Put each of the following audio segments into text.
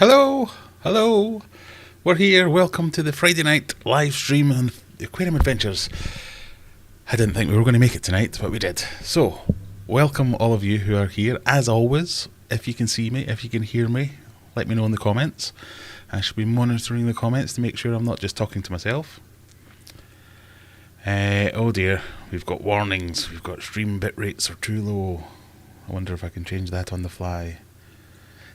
Hello, hello. We're here. Welcome to the Friday night live stream on the Aquarium Adventures. I didn't think we were going to make it tonight, but we did. So, welcome all of you who are here. As always, if you can see me, if you can hear me, let me know in the comments. I should be monitoring the comments to make sure I'm not just talking to myself. Oh dear, we've got warnings. We've got stream bit rates are too low. I wonder if I can change that on the fly.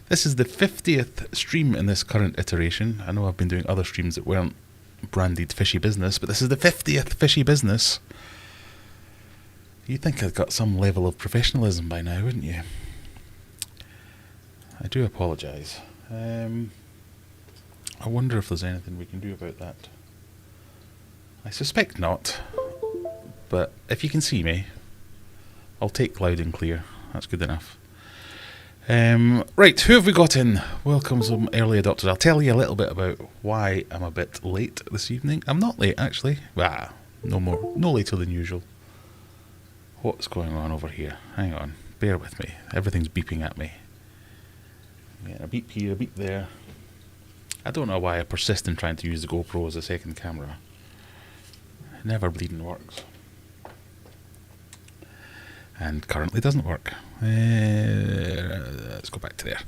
This is the 50th stream in this current iteration. I know I've been doing other streams that weren't branded Fishy Business, but this is the 50th Fishy Business. You'd think I'd got some level of professionalism by now, wouldn't you? I do apologise. I wonder if there's anything we can do about that. I suspect not, but if you can see me, I'll take loud and clear. That's good enough. Right, who have we got in? Welcome some early adopters. I'll tell you a little bit about why I'm a bit late this evening. I'm not late, actually. No later than usual. What's going on over here? Hang on, bear with me. Everything's beeping at me. Yeah, a beep here, a beep there. I don't know why I persist in trying to use the GoPro as a second camera. It never bleeding works. And currently doesn't work. Let's go back to there.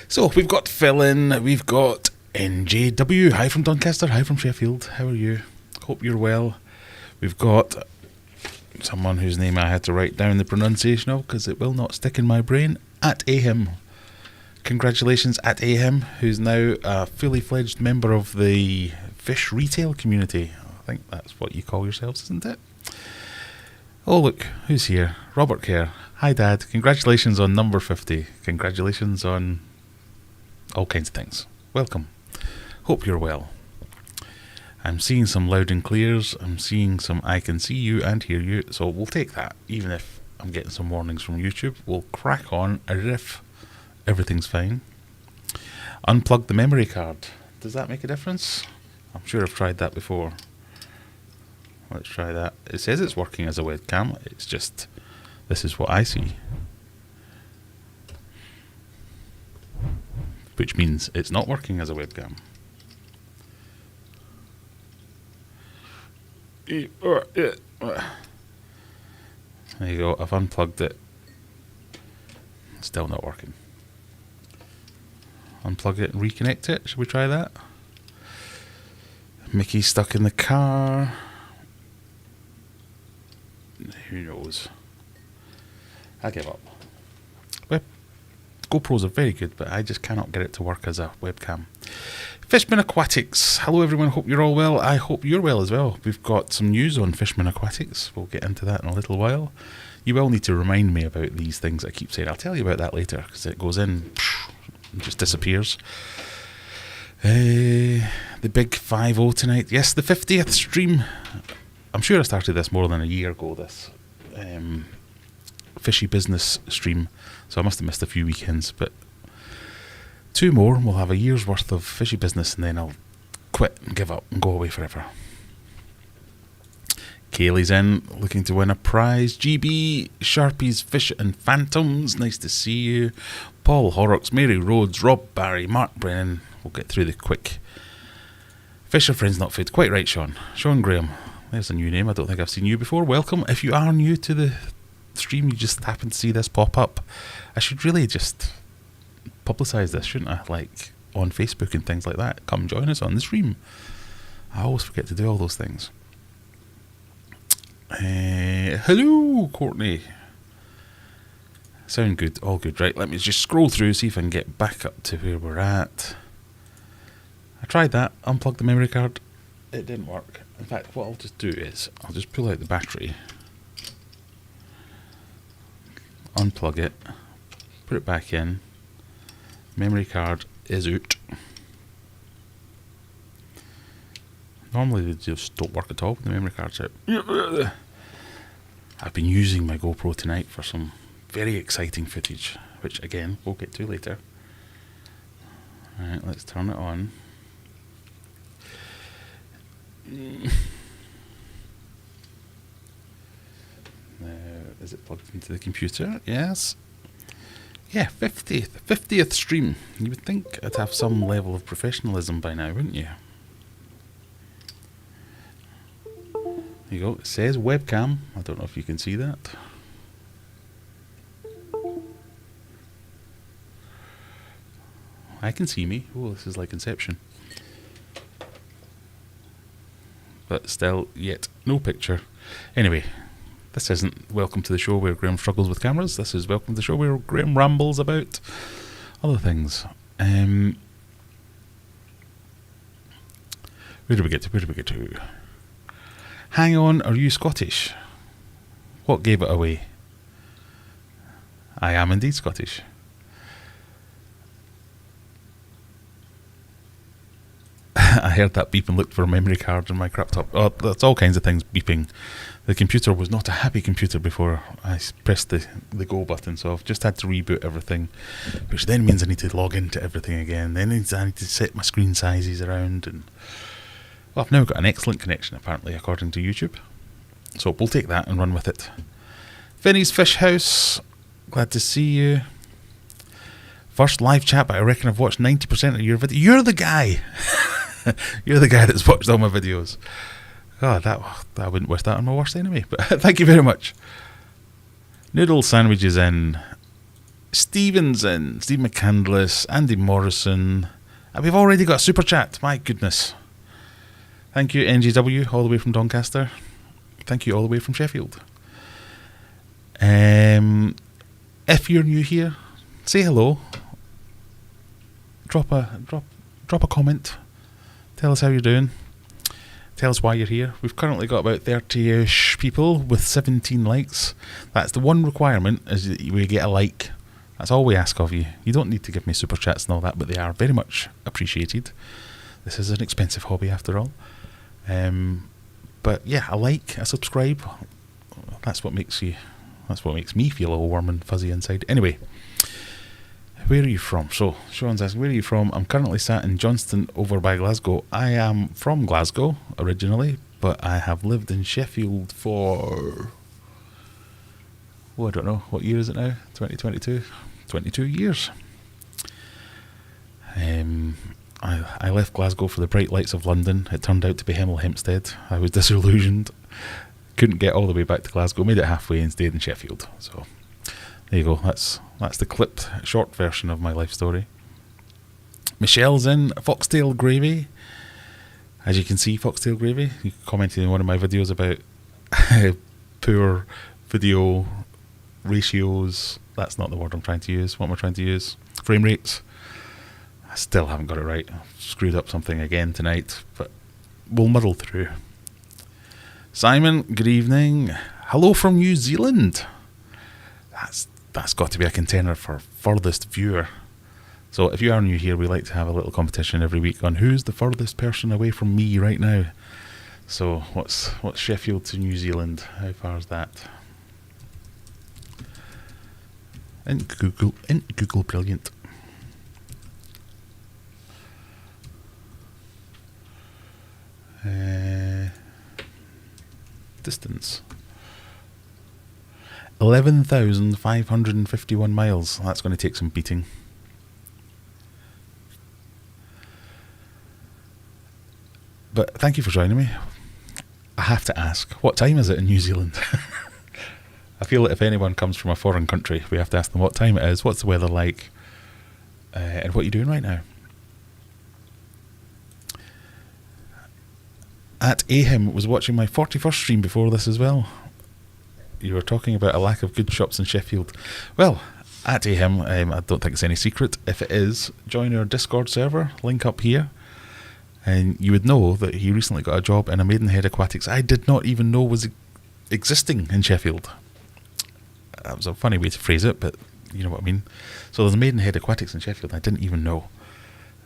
So we've got Phil in, we've got NJW, hi from Doncaster, hi from Sheffield, how are you? Hope you're well. We've got someone whose name I had to write down the pronunciation of because it will not stick in my brain, at Ahim. Congratulations at Ahim, who's now a fully fledged member of the fish retail community. I think that's what you call yourselves, isn't it? Oh look, who's here? Robert Kerr. Hi Dad, congratulations on number 50. Congratulations on all kinds of things. Welcome. Hope you're well. I'm seeing some loud and clears. I'm seeing some I can see you and hear you. So we'll take that. Even if I'm getting some warnings from YouTube, we'll crack on as if everything's fine. Unplug the memory card. Does that make a difference? I'm sure I've tried that before. Let's try that. It says it's working as a webcam. It's just, this is what I see. Which means it's not working as a webcam. There you go, I've unplugged it. Still not working. Unplug it and reconnect it. Should we try that? Mickey's stuck in the car. Who knows? I give up. GoPros are very good, but I just cannot get it to work as a webcam. Fishman Aquatics. Hello everyone, hope you're all well. I hope you're well as well. We've got some news on Fishman Aquatics. We'll get into that in a little while. You will need to remind me about these things I keep saying. I'll tell you about that later, because it goes in and just disappears. The big 5-0 tonight. Yes, the 50th stream. I'm sure I started this more than a year ago, this Fishy Business stream, so I must have missed a few weekends, but 2 more and we'll have a year's worth of Fishy Business, and then I'll quit and give up and go away forever. Kaylee's in, looking to win a prize. GB, Sharpies, Fish and Phantoms, nice to see you. Paul Horrocks, Mary Rhodes, Rob Barry, Mark Brennan. We'll get through the quick. Fisher Friends Not Food, quite right, Sean. Sean Graham. There's a new name. I don't think I've seen you before. Welcome. If you are new to the stream, you just happen to see this pop up, I should really just publicise this, shouldn't I? Like on Facebook and things like that. Come join us on the stream. I always forget to do all those things. Hello, Courtney. Sound good. All good. Right, let me just scroll through, see if I can get back up to where we're at. I tried that. Unplugged the memory card. It didn't work. In fact, what I'll just do is I'll just pull out the battery, unplug it, put it back in. Memory card is out. Normally they just don't work at all when the memory card's out. I've been using my GoPro tonight for some very exciting footage, which again we'll get to later. Alright, let's turn it on. Now, is it plugged into the computer? Yes. Yeah, 50th stream. You would think I'd have some level of professionalism by now, wouldn't you? There you go. It says webcam. I don't know if you can see that. I can see me. Oh, this is like Inception. But still, yet no picture. Anyway, this isn't Welcome to the Show where Graham struggles with cameras. This is Welcome to the Show where Graham rambles about other things. Where do we get to? Hang on, are you Scottish? What gave it away? I am indeed Scottish. I heard that beep and looked for a memory card in my crap top. Oh, that's all kinds of things beeping. The computer was not a happy computer before I pressed the go button, so I've just had to reboot everything, which then means I need to log into everything again. Then I need to set my screen sizes around, and well, I've now got an excellent connection apparently, according to YouTube. So we'll take that and run with it. Finney's Fish House, glad to see you. First live chat, but I reckon I've watched 90% of your video. You're the guy! You're the guy that's watched all my videos. God, I wouldn't wish that on my worst enemy, but thank you very much. Noodle Sandwiches in. Stephen's in. Steve McCandless. Andy Morrison. And we've already got a super chat. My goodness. Thank you, NGW, all the way from Doncaster. Thank you all the way from Sheffield. If you're new here, say hello. Drop a comment. Tell us how you're doing. Tell us why you're here. We've currently got about 30-ish people with 17 likes. That's the one requirement, is that we get a like. That's all we ask of you. You don't need to give me super chats and all that, but they are very much appreciated. This is an expensive hobby after all. But yeah, a like, a subscribe. That's what makes me feel all warm and fuzzy inside. Anyway, where are you from? So, Sean's asking, where are you from? I'm currently sat in Johnston over by Glasgow. I am from Glasgow originally, but I have lived in Sheffield for, I don't know, what year is it now? 2022? 22 years. I left Glasgow for the bright lights of London. It turned out to be Hemel Hempstead. I was disillusioned. Couldn't get all the way back to Glasgow. Made it halfway and stayed in Sheffield. So there you go. That's the clipped short version of my life story. Michelle's in. Foxtail Gravy. As you can see, Foxtail Gravy. You commented in one of my videos about poor video ratios. That's not the word I'm trying to use. What am I trying to use? Frame rates. I still haven't got it right. I've screwed up something again tonight, but we'll muddle through. Simon, good evening. Hello from New Zealand. That's got to be a contender for furthest viewer. So if you are new here, we like to have a little competition every week on who's the furthest person away from me right now. So what's Sheffield to New Zealand? How far is that? In Google, brilliant. Distance 11,551 miles. That's going to take some beating. But thank you for joining me. I have to ask, what time is it in New Zealand? I feel that if anyone comes from a foreign country, we have to ask them what time it is, what's the weather like, and what are you doing right now? At Ahim was watching my 41st stream before this as well. You were talking about a lack of good shops in Sheffield. Well, at Ahim, I don't think it's any secret. If it is, join our Discord server, link up here, and you would know that he recently got a job in a Maidenhead Aquatics I did not even know was existing in Sheffield. That was a funny way to phrase it, but you know what I mean. So there's a Maidenhead Aquatics in Sheffield I didn't even know.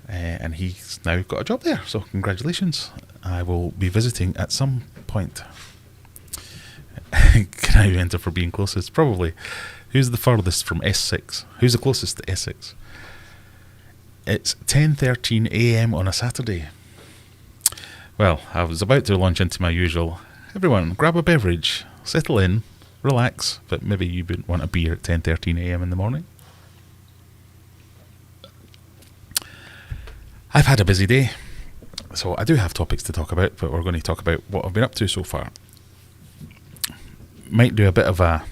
And he's now got a job there, so congratulations. I will be visiting at some point. Can I enter for being closest? Probably. Who's the furthest from S6? Who's the closest to S6? It's 10:13 a.m. on a Saturday. Well, I was about to launch into my usual, everyone grab a beverage, settle in, relax, but maybe you wouldn't want a beer at 10:13 a.m. in the morning. I've had a busy day, so I do have topics to talk about, but we're going to talk about what I've been up to so far. Might do a bit of a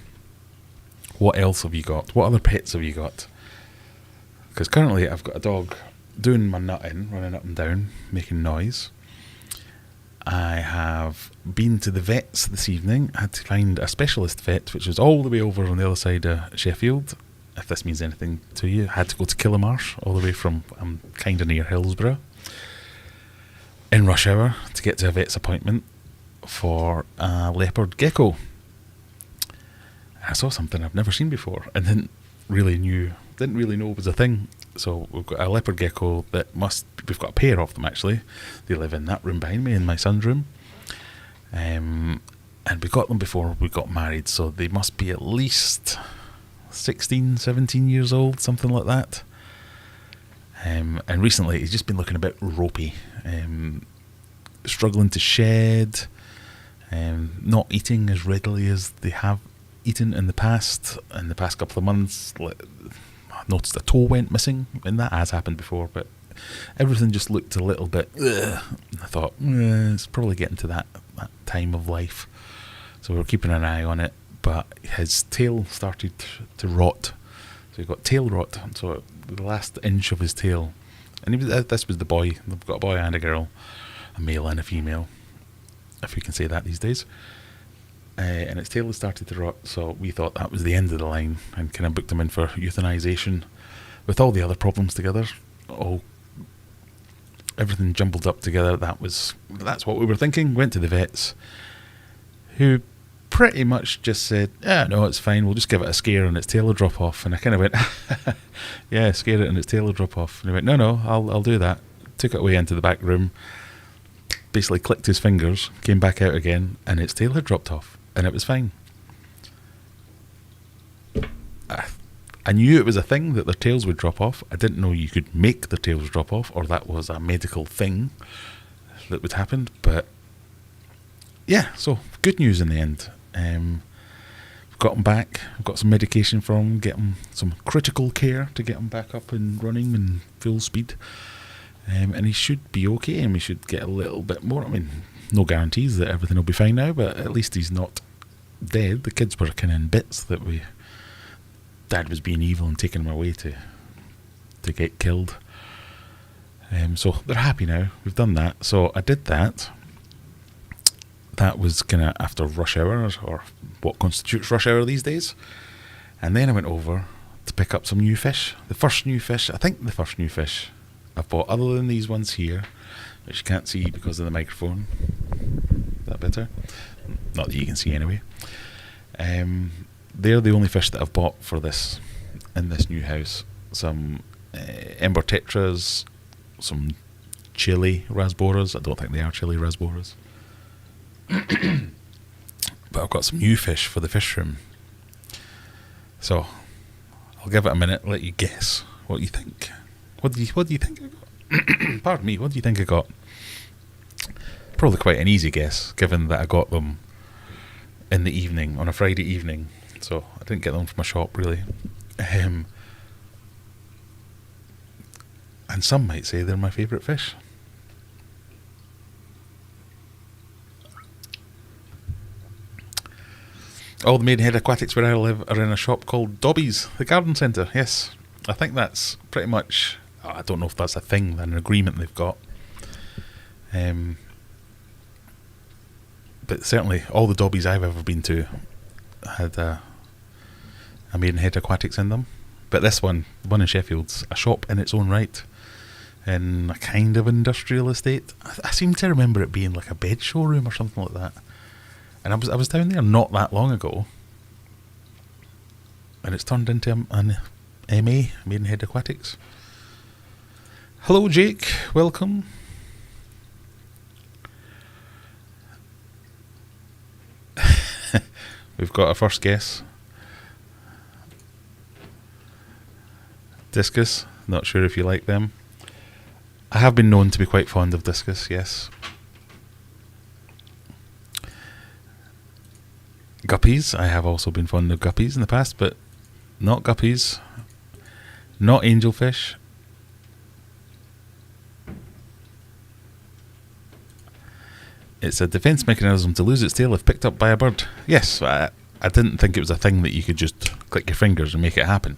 what else have you got? What other pets have you got? Because currently I've got a dog doing my nutting, running up and down, making noise. I have been to the vets this evening. I had to find a specialist vet, which was all the way over on the other side of Sheffield. If this means anything to you, I had to go to Killamarsh, all the way from, I'm kind of near Hillsborough, in rush hour to get to a vet's appointment for a leopard gecko. I saw something I've never seen before and didn't really know it was a thing. So we've got a leopard gecko we've got a pair of them actually. They live in that room behind me, in my son's room. And we got them before we got married, so they must be at least 16, 17 years old, something like that. And recently he's just been looking a bit ropey, struggling to shed, not eating as readily as they have eaten in the past. In the past couple of months, I noticed a toe went missing, and that has happened before, but everything just looked a little bit ugh. I thought, it's probably getting to that time of life. So we're keeping an eye on it, but his tail started to rot. So he got tail rot, so the last inch of his tail. And this was the boy. They've got a boy and a girl, a male and a female, if you can say that these days. And its tail had started to rot, so we thought that was the end of the line and kind of booked him in for euthanization with all the other problems together. Everything jumbled up together. That's what we were thinking. Went to the vets, who pretty much just said, no, it's fine, we'll just give it a scare and its tail will drop off. And I kind of went, yeah, scare it and its tail will drop off. And he went, no, I'll do that. Took it away into the back room, basically clicked his fingers, came back out again, and its tail had dropped off. And it was fine. I knew it was a thing that their tails would drop off. I didn't know you could make their tails drop off, or that was a medical thing that would happen. But yeah, so good news in the end. We've got him back. We've got some medication for him, get him some critical care to get him back up and running and full speed. And he should be okay, and we should get a little bit more. I mean, no guarantees that everything will be fine now, but at least he's not dead. The kids were kind of in bits that Dad was being evil and taking him away to get killed. So they're happy now. We've done that. So I did that. That was kind of after rush hour, or what constitutes rush hour these days. And then I went over to pick up some new fish. The first new fish I've bought, other than these ones here, which you can't see because of the microphone. Is that better? Not that you can see anyway. They're the only fish that I've bought for this, in this new house. Some ember tetras, some chili rasboras. I don't think they are chili rasboras. But I've got some new fish for the fish room. So I'll give it a minute, let you guess what you think. What do you think I got? Pardon me, what do you think I got? Probably quite an easy guess, given that I got them in the evening, on a Friday evening. So I didn't get them from a shop, really. And some might say they're my favourite fish. All the Maidenhead Aquatics where I live are in a shop called Dobby's, the garden centre. Yes, I think that's pretty much, I don't know if that's a thing, an agreement they've got. But certainly all the Dobbies I've ever been to had a Maidenhead Aquatics in them. But this one, the one in Sheffield's a shop in its own right, in a kind of industrial estate. I seem to remember it being like a bed showroom or something like that. And I was down there not that long ago, and it's turned into an MA, Maidenhead Aquatics. Hello, Jake. Welcome. We've got our first guess. Discus. Not sure if you like them. I have been known to be quite fond of discus, yes. Guppies. I have also been fond of guppies in the past, but not guppies. Not angelfish. It's a defence mechanism to lose its tail if picked up by a bird. Yes, I didn't think it was a thing that you could just click your fingers and make it happen.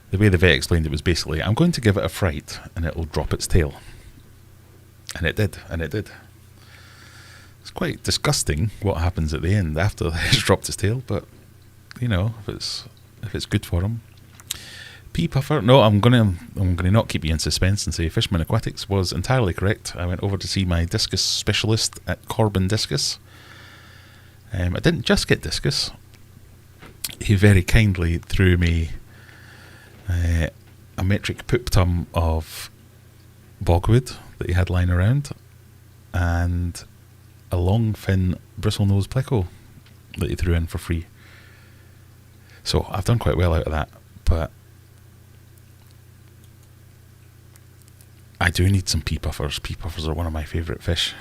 The way the vet explained it was basically, I'm going to give it a fright and it'll drop its tail. And it did, and it did. It's quite disgusting what happens at the end after it's dropped its tail, but, you know, if it's good for him. Pea puffer. No, I'm gonna not keep you in suspense and say Fishman Aquatics was entirely correct. I went over to see my discus specialist at Corbin Discus. I didn't just get discus. He very kindly threw me a metric poop ton of bogwood that he had lying around, and a long fin bristlenose pleco that he threw in for free. So I've done quite well out of that, but I do need some pea puffers. Pea puffers are one of my favourite fish.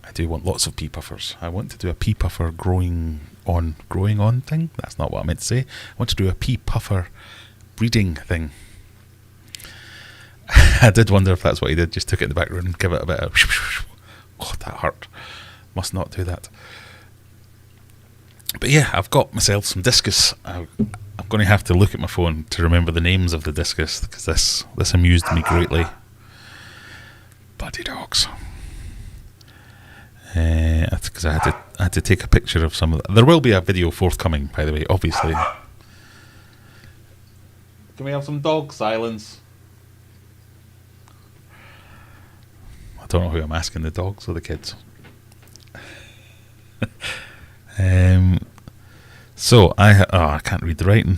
I do want lots of pea puffers. I want to do a pea puffer growing on thing. That's not what I meant to say. I want to do a pea puffer breeding thing. I did wonder if that's what he did. Just took it in the back room and give it a bit of... Oh, that hurt. Must not do that. But yeah, I've got myself some discus. I'm going to have to look at my phone to remember the names of the discus, because this amused me greatly. Bloody dogs. Because I had to take a picture of some of them. There will be a video forthcoming, by the way, obviously. Can we have some dog silence? I don't know who I'm asking, the dogs or the kids. So I can't read the writing.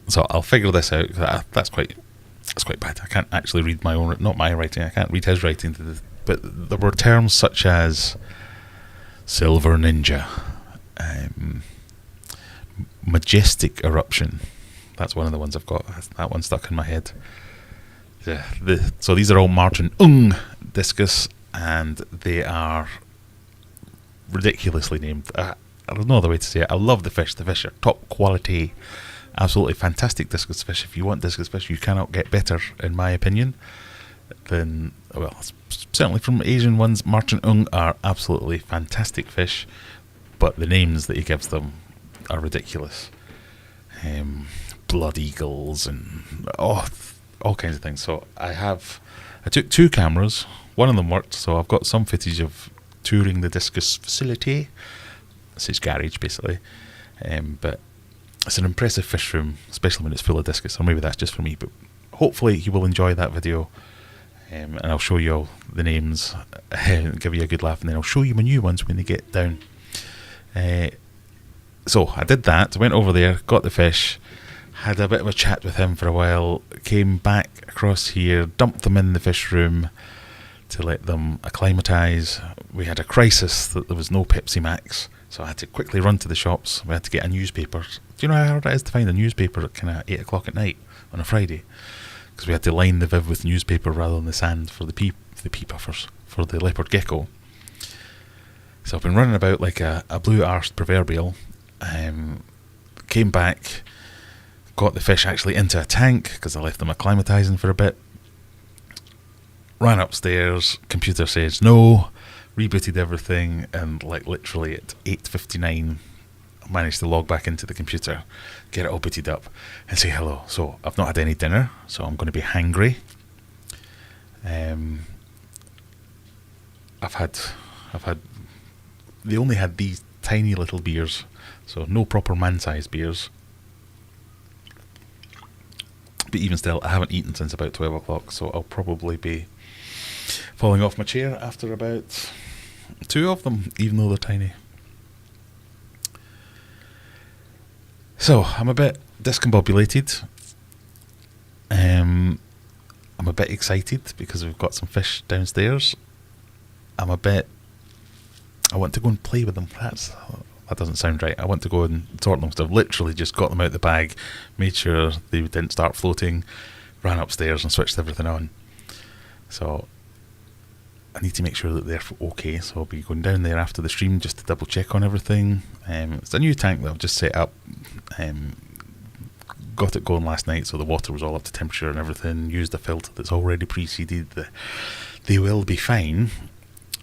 So I'll figure this out. That's quite bad. I can't actually read my own, not my writing. I can't read his writing. But there were terms such as silver ninja, majestic eruption. That's one of the ones I've got. That one stuck in my head. So these are all Martin Ung discus, and they are ridiculously named. There's no other way to say it. I love the fish. The fish are top quality. Absolutely fantastic discus fish. If you want discus fish, you cannot get better, in my opinion, than, well, certainly from Asian ones. Martin Ung are absolutely fantastic fish, but the names that he gives them are ridiculous. Blood eagles and all kinds of things. So I took 2 cameras. One of them worked, so I've got some footage of touring the discus facility. It's his garage, basically. But it's an impressive fish room, especially when it's full of discus, or maybe that's just for me, but hopefully you will enjoy that video, and I'll show you all the names, give you a good laugh, and then I'll show you my new ones when they get down. So I did that, went over there, got the fish, had a bit of a chat with him for a while, came back across here, dumped them in the fish room to let them acclimatise. We had a crisis that there was no Pepsi Max, so I had to quickly run to the shops. We had to get a newspaper. Do you know how hard it is to find a newspaper at kind of 8 o'clock at night on a Friday? Because we had to line the Viv with newspaper rather than the sand for the pea puffers, for the leopard gecko. So I've been running about like a blue-arsed proverbial. Came back, got the fish actually into a tank because I left them acclimatising for a bit. Ran upstairs, computer says no, rebooted everything, and like literally at 8:59 I managed to log back into the computer, get it all booted up, and say hello. So I've not had any dinner, so I'm going to be hangry. They only had these tiny little beers, so no proper man-sized beers. But even still, I haven't eaten since about 12 o'clock, so I'll probably be falling off my chair after about 2 of them, even though they're tiny. So, I'm a bit discombobulated. I'm a bit excited because we've got some fish downstairs. I want to go and play with them. That doesn't sound right. I want to go and sort them. So I've literally just got them out of the bag, made sure they didn't start floating, ran upstairs and switched everything on. So I need to make sure that they're okay. So I'll be going down there after the stream just to double check on everything. It's a new tank that I've just set up. got it going last night, so the water was all up to temperature and everything. Used a filter that's already pre-seeded. They will be fine.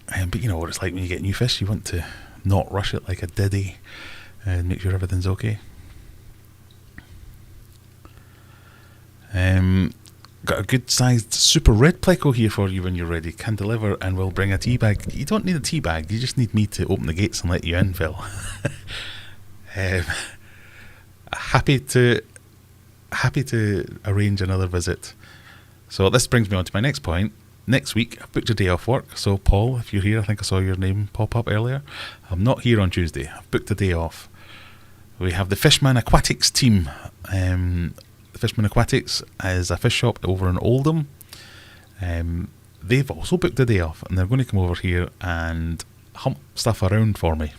But you know what it's like when you get new fish. You want to not rush it like a diddy and make sure everything's okay. Got a good sized super red pleco here for you when you're ready. Can deliver and will bring a tea bag. You don't need a tea bag, you just need me to open the gates and let you in, Phil. Happy to arrange another visit. So this brings me on to my next point. Next week I've booked a day off work, so Paul, if you're here, I think I saw your name pop up earlier. I'm not here on Tuesday. I've booked a day off. We have the Fishman Aquatics team. Fishman Aquatics is a fish shop over in Oldham. They've also booked a day off, and they're going to come over here and hump stuff around for me.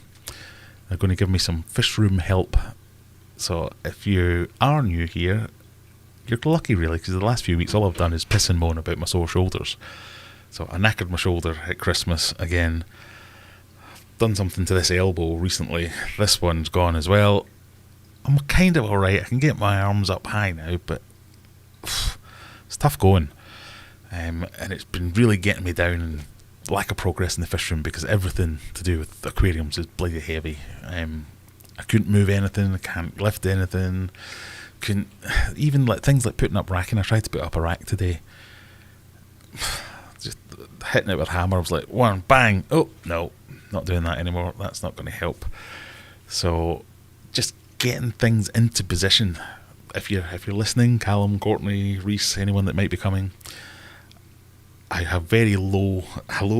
They're going to give me some fish room help. So if you are new here, you're lucky really, because the last few weeks all I've done is piss and moan about my sore shoulders. So I knackered my shoulder at Christmas again. Done something to this elbow recently. This one's gone as well. I'm kind of alright. I can get my arms up high now, but it's tough going. And it's been really getting me down, and lack of progress in the fish room because everything to do with aquariums is bloody heavy. I couldn't move anything. I can't lift anything. Couldn't even like things like putting up racking. I tried to put up a rack today. Just hitting it with a hammer. I was like, one bang. Oh no, not doing that anymore. That's not going to help. So just getting things into position. If you're listening, Callum, Courtney, Reese, anyone that might be coming, I have very low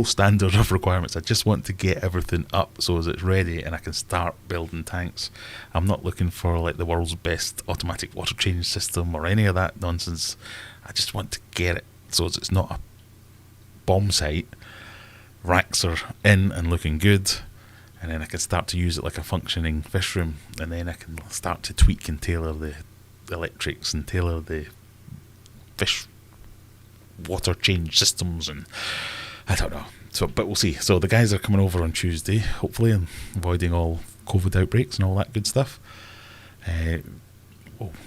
standard of requirements. I just want to get everything up so as it's ready and I can start building tanks. I'm not looking for like the world's best automatic water change system or any of that nonsense. I just want to get it so as it's not a bomb site. Racks are in and looking good, and then I can start to use it like a functioning fish room, and then I can start to tweak and tailor the electrics and tailor the fish water change systems, and I don't know. So, but we'll see. So the guys are coming over on Tuesday, hopefully, and avoiding all COVID outbreaks and all that good stuff.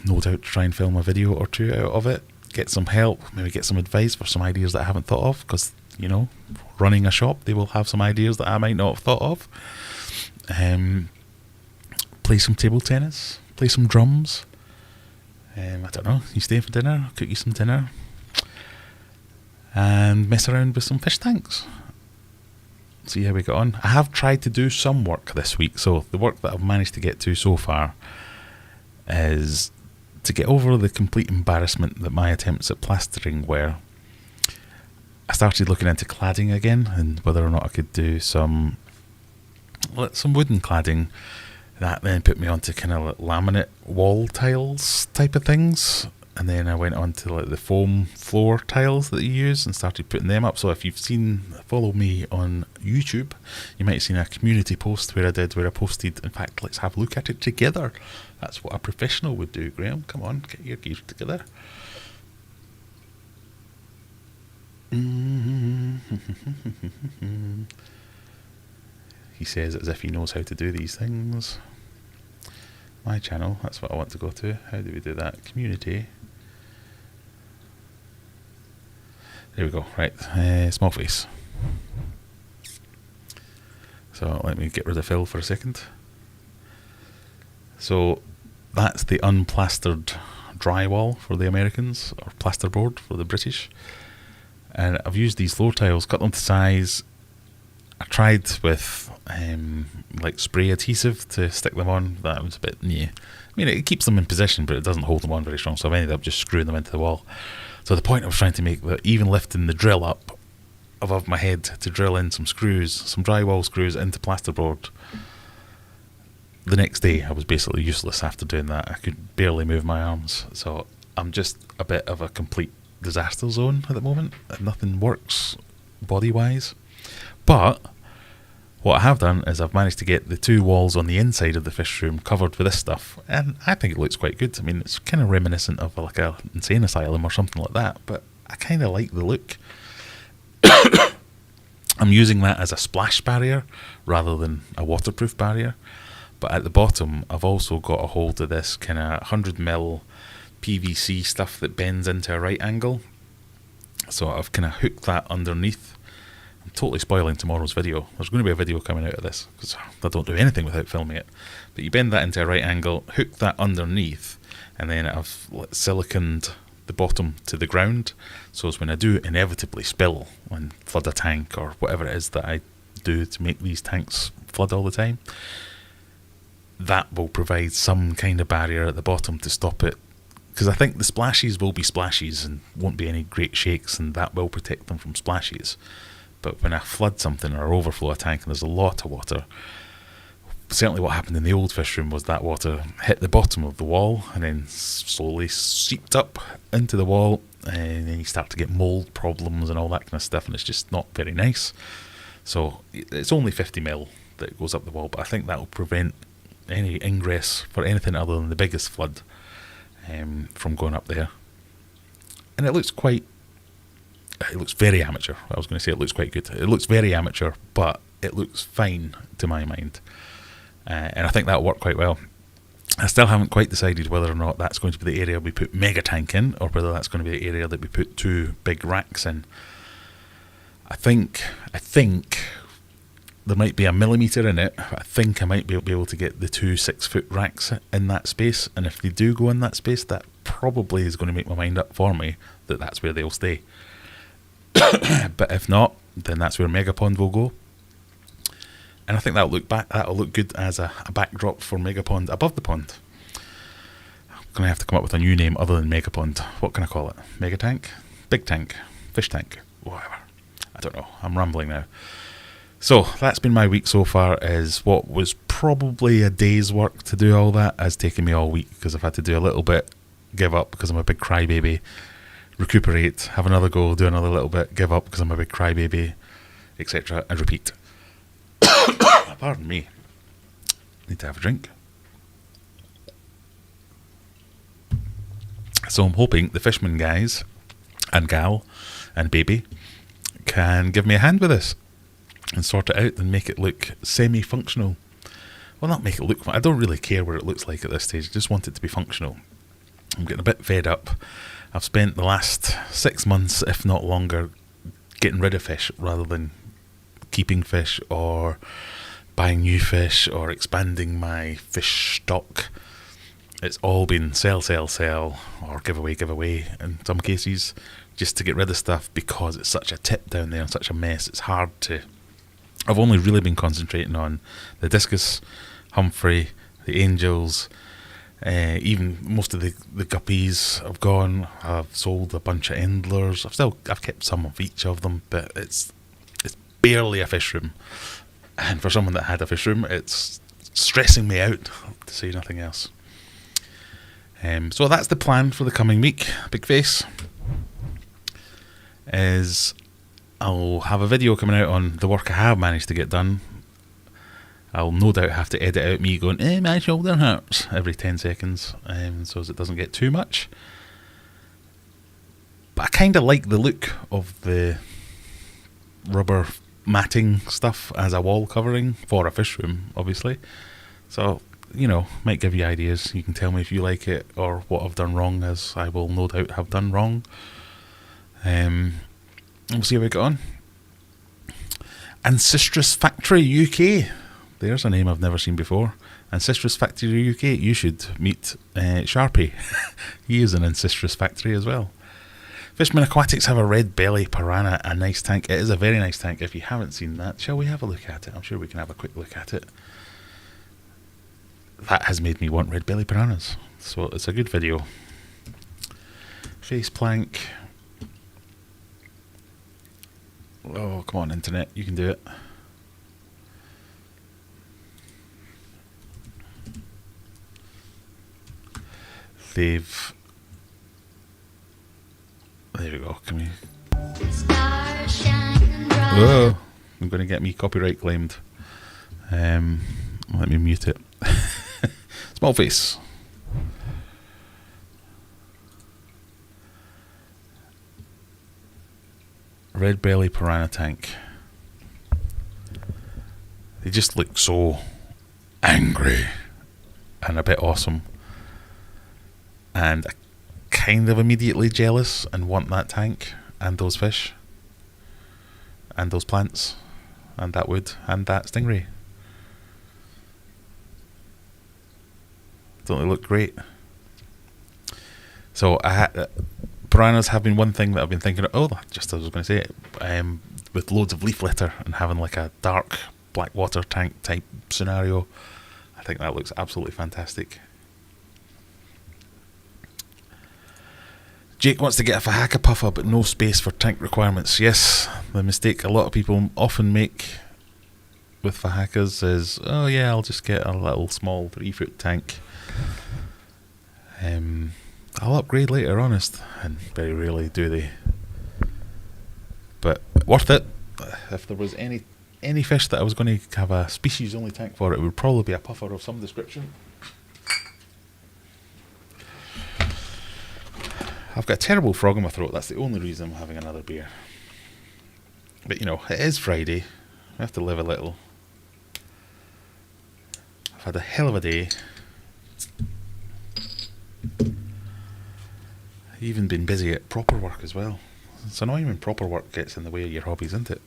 No doubt try and film a video or two out of it, get some help, maybe get some advice for some ideas that I haven't thought of, because, you know, running a shop, they will have some ideas that I might not have thought of. Play some table tennis, play some drums. I don't know, you stay for dinner, cook you some dinner, and mess around with some fish tanks. See how we got on. I have tried to do some work this week, so the work that I've managed to get to so far is to get over the complete embarrassment that my attempts at plastering were. I started looking into cladding again, and whether or not I could do some wooden cladding. That then put me onto kind of like laminate wall tiles type of things, and then I went on to like the foam floor tiles that you use and started putting them up. So if you've follow me on YouTube, you might have seen a community post where I posted, in fact, let's have a look at it together. That's what a professional would do, Graham. Come on, get your gear together. He says as if he knows how to do these things. My channel, that's what I want to go to. How do we do that? Community. There we go. Right, small face. So let me get rid of Phil for a second. So that's the unplastered drywall for the Americans, or plasterboard for the British. And I've used these floor tiles, cut them to size. I tried with like spray adhesive to stick them on. That was a bit I mean, it keeps them in position, but it doesn't hold them on very strong. So I've ended up just screwing them into the wall. So the point I was trying to make, that even lifting the drill up above my head to drill in some screws, some drywall screws into plasterboard. The next day I was basically useless after doing that. I could barely move my arms. So I'm just a bit of a complete disaster zone at the moment. Nothing works body-wise. But what I have done is I've managed to get the two walls on the inside of the fish room covered with this stuff, and I think it looks quite good. I mean, it's kind of reminiscent of like a insane asylum or something like that, but I kind of like the look. I'm using that as a splash barrier rather than a waterproof barrier, But at the bottom, I've also got a hold of this kind of 100mm PVC stuff that bends into a right angle. So I've kind of hooked that underneath. I'm totally spoiling tomorrow's video. There's going to be a video coming out of this, because I don't do anything without filming it. But you bend that into a right angle, hook that underneath, and then I've siliconed the bottom to the ground. So as when I do inevitably spill and flood a tank, or whatever it is that I do to make these tanks flood all the time, that will provide some kind of barrier at the bottom to stop it. Because I think the splashes will be splashes and won't be any great shakes, and that will protect them from splashes. But when I flood something or overflow a tank and there's a lot of water, certainly what happened in the old fish room was that water hit the bottom of the wall and then slowly seeped up into the wall, and then you start to get mould problems and all that kind of stuff, and it's just not very nice. So it's only 50mm that goes up the wall, but I think that will prevent any ingress for anything other than the biggest flood from going up there. And it looks very amateur. I was going to say it looks quite good. It looks very amateur, but it looks fine to my mind. And I think that'll work quite well. I still haven't quite decided whether or not that's going to be the area we put mega tank in, or whether that's going to be the area that we put 2 big racks in. I think there might be a millimetre in it. I think I might be able to get the 2 6-foot racks in that space, and if they do go in that space, that probably is going to make my mind up for me that that's where they'll stay. But if not, then that's where Megapond will go. And I think that'll look good as a backdrop for Megapond above the pond. I'm going to have to come up with a new name other than Megapond. What can I call it? Mega tank? Big tank? Fish tank? Whatever. I don't know. I'm rambling now. So that's been my week so far. Is what was probably a day's work to do all that has taken me all week, because I've had to do a little bit, give up because I'm a big crybaby, recuperate, have another go, do another little bit, give up because I'm a big crybaby, etc. and repeat. Pardon me. Need to have a drink. So I'm hoping the Fishman guys and gal and baby can give me a hand with this and sort it out and make it look semi-functional. Well, not make it look... I don't really care what it looks like at this stage. I just want it to be functional. I'm getting a bit fed up. I've spent the last 6 months, if not longer, getting rid of fish rather than keeping fish or buying new fish or expanding my fish stock. It's all been sell, or give away in some cases, just to get rid of stuff, because it's such a tip down there and such a mess. It's hard to... I've only really been concentrating on the discus, Humphrey, the angels, even most of the guppies have gone. I've sold a bunch of endlers. I've kept some of each of them, but it's barely a fish room. And for someone that had a fish room, it's stressing me out, to say nothing else. So that's the plan for the coming week. Big face is I'll have a video coming out on the work I have managed to get done. I'll no doubt have to edit out me going, my shoulder hurts, every 10 seconds, so as it doesn't get too much. But I kind of like the look of the rubber matting stuff as a wall covering for a fish room, obviously. So, might give you ideas. You can tell me if you like it or what I've done wrong, as I will no doubt have done wrong. We'll see how we get on. Ancistrus Factory UK. There's a name I've never seen before. Ancistrus Factory UK. You should meet Sharpie. He is an Ancistrus Factory as well. Fishman Aquatics have a red belly piranha, a nice tank. It is a very nice tank. If you haven't seen that, shall we have a look at it? I'm sure we can have a quick look at it. That has made me want red belly piranhas. So it's a good video. Face plank. Oh, come on, internet. You can do it. There we go. Can we... Whoa! I'm going to get me copyright claimed. Let me mute it. Small face. Red belly piranha tank. They just look so angry and a bit awesome. And kind of immediately jealous and want that tank and those fish and those plants and that wood and that stingray. Don't they look great? So piranhas have been one thing that I've been thinking of. Oh, just as I was going to say it, with loads of leaf litter and having like a dark black water tank type scenario. I think that looks absolutely fantastic. Jake wants to get a Fahaka puffer but no space for tank requirements. Yes, the mistake a lot of people often make with Fahakas is, oh yeah, I'll just get a little small 3-foot tank. I'll upgrade later, honest, and very rarely do they. But worth it. If there was any fish that I was going to have a species only tank for, it would probably be a puffer of some description. I've got a terrible frog in my throat. That's the only reason I'm having another beer. But you know, it is Friday. We have to live a little. I've had a hell of a day. I've even been busy at proper work as well. It's annoying when proper work gets in the way of your hobbies, isn't it?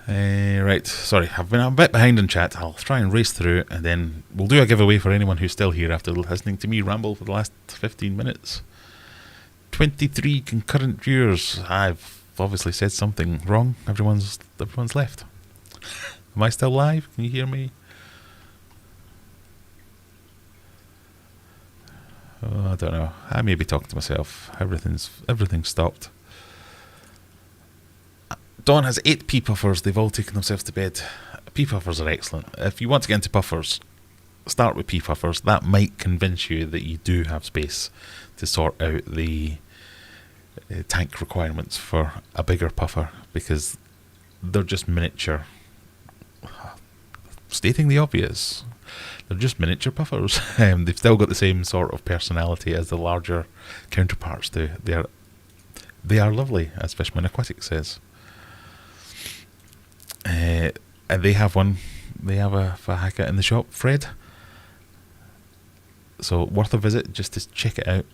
Right, sorry, I've been a bit behind in chat. I'll try and race through, and then we'll do a giveaway for anyone who's still here after listening to me ramble for the last 15 minutes. 23 concurrent viewers. I've obviously said something wrong. Everyone's left. Am I still live? Can you hear me? Oh, I don't know. I may be talking to myself. Everything's stopped. Dawn has 8 pea puffers. They've all taken themselves to bed. Pea puffers are excellent. If you want to get into puffers, start with pea puffers. That might convince you that you do have space to sort out the tank requirements for a bigger puffer, because they're just miniature. Stating the obvious, they're just miniature puffers. They've still got the same sort of personality as the larger counterparts do. They are lovely, as Fishman Aquatic says. And they have one. They have a Fahaka in the shop, Fred. So worth a visit just to check it out.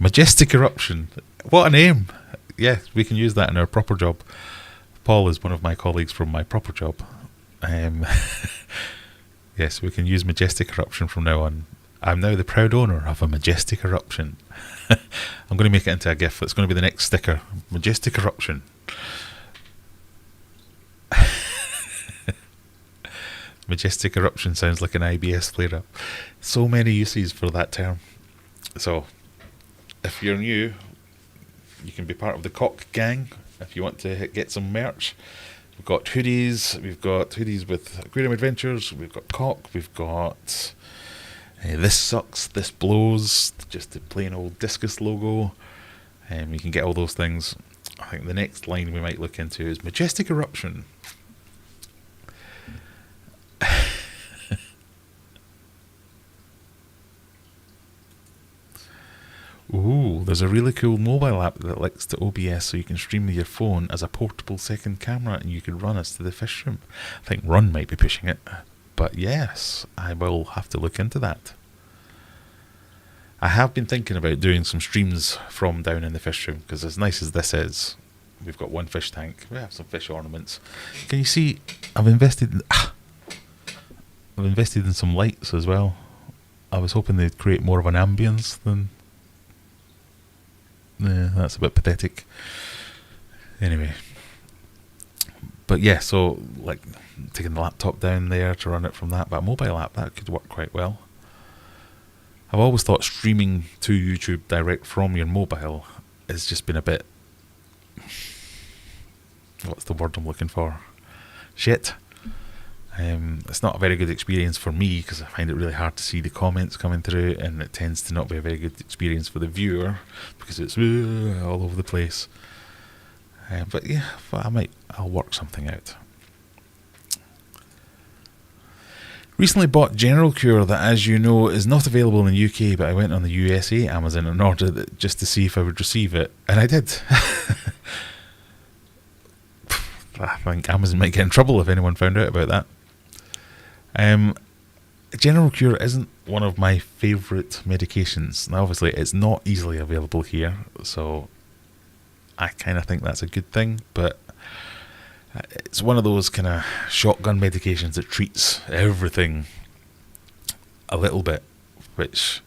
Majestic Eruption. What a name. Yeah, we can use that in our proper job. Paul is one of my colleagues from my proper job. Yes, we can use Majestic Eruption from now on. I'm now the proud owner of a Majestic Eruption. I'm going to make it into a GIF. It's going to be the next sticker. Majestic Eruption. Majestic Eruption sounds like an IBS flare-up. So many uses for that term. So, if you're new, you can be part of the Cock gang if you want to get some merch. We've got hoodies. We've got hoodies with Aquarium Adventures. We've got Cock. We've got This Sucks, This Blows, just the plain old Discus logo. You can get all those things. I think the next line we might look into is Majestic Eruption. Ooh, there's a really cool mobile app that links to OBS so you can stream with your phone as a portable second camera, and you could run us to the fish room. I think Run might be pushing it, but yes, I will have to look into that. I have been thinking about doing some streams from down in the fish room, because as nice as this is, we've got one fish tank, we have some fish ornaments. Can you see, I've invested in some lights as well. I was hoping they'd create more of an ambience than... Yeah, that's a bit pathetic. Anyway. But yeah, so like taking the laptop down there to run it from that, but a mobile app, that could work quite well. I've always thought streaming to YouTube direct from your mobile has just been a bit... What's the word I'm looking for? Shit. It's not a very good experience for me, because I find it really hard to see the comments coming through, and it tends to not be a very good experience for the viewer because it's all over the place. But yeah, I'll work something out. Recently bought General Cure that, as you know, is not available in the UK, but I went on the USA Amazon and ordered it just to see if I would receive it, and I did. I think Amazon might get in trouble if anyone found out about that. General Cure isn't one of my favourite medications. Now, obviously, it's not easily available here, so I kind of think that's a good thing, but it's one of those kind of shotgun medications that treats everything a little bit, which,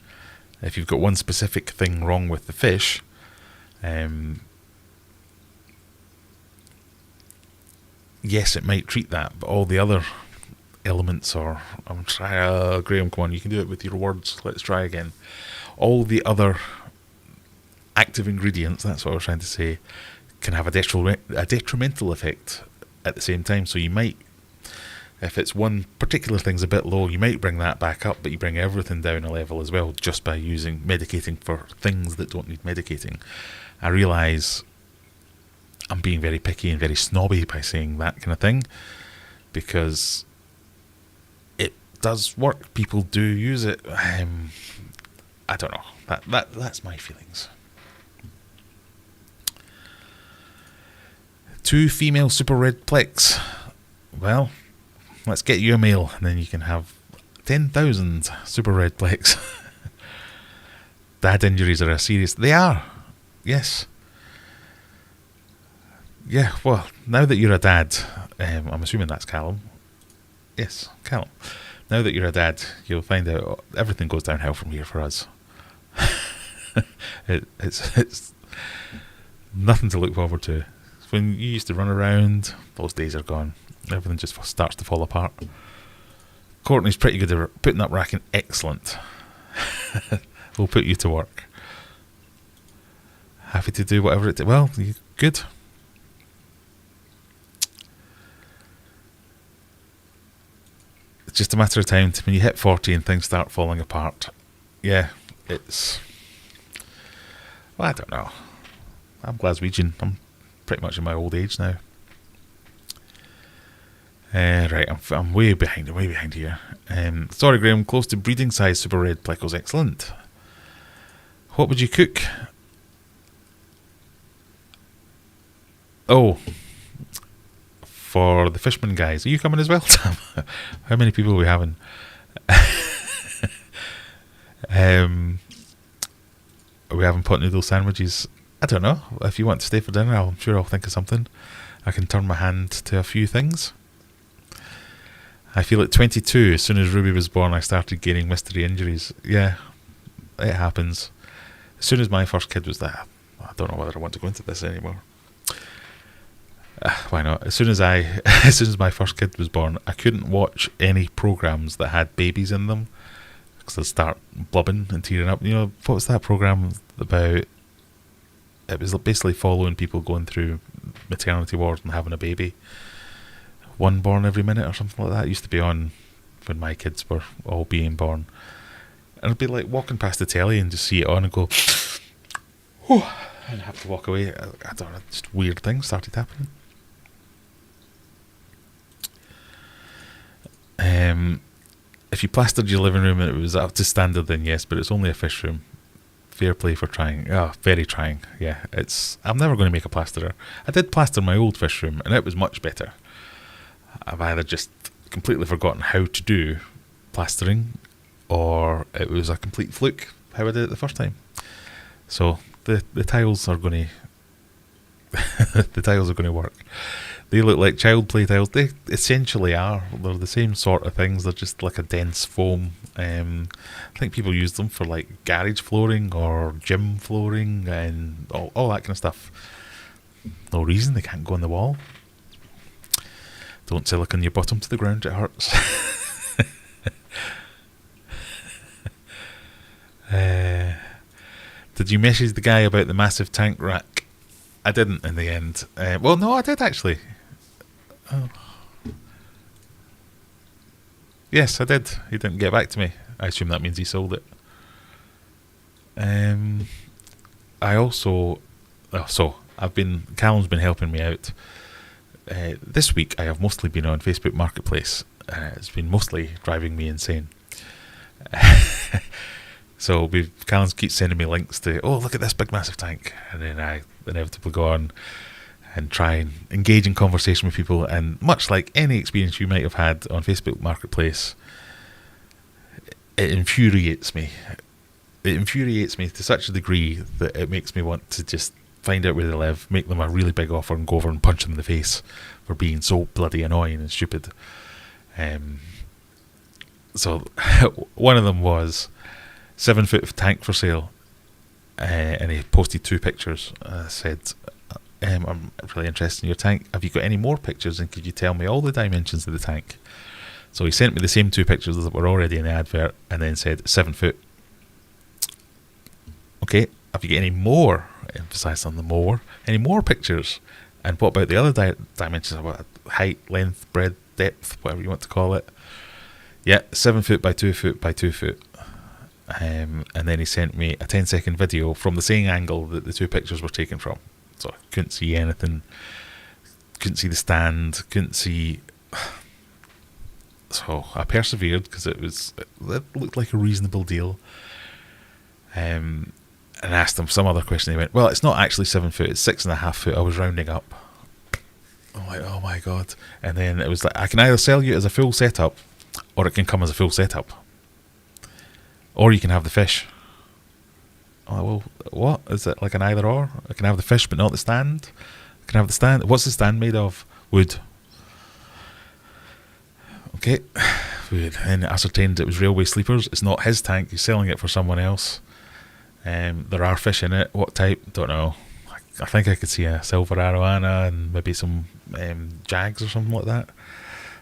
if you've got one specific thing wrong with the fish, yes, it might treat that, but all the other elements are... I'm trying... Graham, come on, you can do it with your words. Let's try again. All the other active ingredients, that's what I was trying to say, can have a detrimental effect at the same time. So you might, if it's one particular thing's a bit low, you might bring that back up, but you bring everything down a level as well just by medicating for things that don't need medicating. I realise I'm being very picky and very snobby by saying that kind of thing, because it does work. People do use it. I don't know. That's my feelings. 2 female super red plex. Well, let's get you a male, and then you can have 10,000 super red plex. Dad injuries are a serious... They are. Yes. Yeah, well, now that you're a dad, I'm assuming that's Callum. Yes, Callum. Now that you're a dad, you'll find out everything goes downhill from here for us. It's nothing to look forward to. When you used to run around, those days are gone. Everything just starts to fall apart. Courtney's pretty good at putting up racking. Excellent. We'll put you to work. Happy to do whatever it... Well, good. It's just a matter of time when you hit 40 and things start falling apart. Yeah, it's... Well, I don't know. I'm Glaswegian. I'm pretty much in my old age now. Right, I'm way behind here. Sorry, Graham, close to breeding size super red plecos. Excellent. What would you cook? Oh, for the Fishman guys. Are you coming as well, Tom? How many people are we having? Are we having pot noodle sandwiches? I don't know. If you want to stay for dinner, I'm sure I'll think of something. I can turn my hand to a few things. I feel at 22, as soon as Ruby was born, I started gaining mystery injuries. Yeah, it happens. As soon as my first kid was there, I don't know whether I want to go into this anymore. Why not? As soon as my first kid was born, I couldn't watch any programs that had babies in them, because they'd start blubbing and tearing up. You know, what was that program about? It was basically following people going through maternity wards and having a baby. One born every minute or something like that. It used to be on when my kids were all being born. And I'd be like walking past the telly and just see it on and go, whew, and have to walk away. I don't know, just weird things started happening. If you plastered your living room and it was up to standard, then yes, but it's only a fish room. Fair play for trying. Oh, very trying. Yeah, I'm never going to make a plasterer. I did plaster my old fish room and it was much better. I've either just completely forgotten how to do plastering, or it was a complete fluke how I did it the first time. So the tiles are going to the tiles are going to work. They look like child play tiles. They essentially are. They're the same sort of things. They're just like a dense foam. I think people use them for like garage flooring or gym flooring and all that kind of stuff. No reason they can't go on the wall. Don't silicone your bottom to the ground, it hurts. Did you message the guy about the massive tank rack? I didn't in the end. Well, no, I did actually. Oh. Yes, I did. He didn't get back to me. I assume that means he sold it. I also... Callum's been helping me out. This week I have mostly been on Facebook Marketplace, It's been mostly driving me insane. So Callum keeps sending me links to, oh, look at this big massive tank, and then I inevitably go on and try and engage in conversation with people. And much like any experience you might have had on Facebook Marketplace, it infuriates me. It infuriates me to such a degree that it makes me want to just find out where they live, make them a really big offer, and go over and punch them in the face for being so bloody annoying and stupid. So one of them was 7 foot tank for sale, and he posted 2 pictures. Said, I'm really interested in your tank. Have you got any more pictures, and could you tell me all the dimensions of the tank? So he sent me the same 2 pictures that were already in the advert, and then said 7 foot. Okay, have you got any more, emphasise on the more, any more pictures? And what about the other dimensions, about height, length, breadth, depth, whatever you want to call it? Yeah, 7 foot by 2 foot by 2 foot. And then he sent me a 10-second video from the same angle that the 2 pictures were taken from. So I couldn't see anything, couldn't see the stand, couldn't see. So I persevered because it looked like a reasonable deal. And asked him some other question. He went, well, it's not actually 7 foot, it's 6.5 foot. I was rounding up. I'm like, oh my god. And then it was like, I can either sell you as a full setup, or it can come as a full setup, or you can have the fish. I'm like, well, what is it, like an either or? I can have the fish but not the stand. I can have the stand. What's the stand made of? Wood. Okay. And ascertained it was railway sleepers. It's not his tank, he's selling it for someone else. There are fish in it. What type? Don't know. I think I could see a silver arowana and maybe some jags or something like that.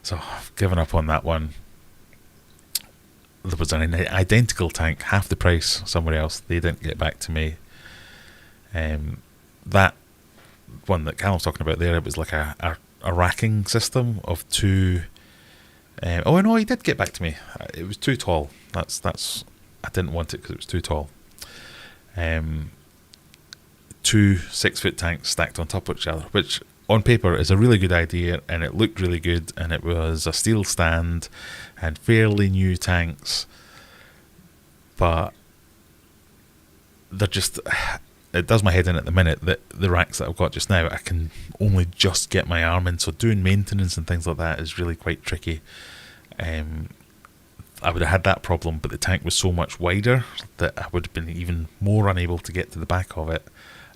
So I've given up on that one. There was an identical tank, half the price, somewhere else. They didn't get back to me. That one that Callum's talking about there, it was like a racking system of 2. Oh no, he did get back to me. It was too tall. That's. I didn't want it because it was too tall. 2 6-foot tanks stacked on top of each other, which on paper is a really good idea, and it looked really good, and it was a steel stand and fairly new tanks, but they're just, it does my head in at the minute that the racks that I've got just now, I can only just get my arm in, so doing maintenance and things like that is really quite tricky. I would have had that problem, but the tank was so much wider that I would have been even more unable to get to the back of it,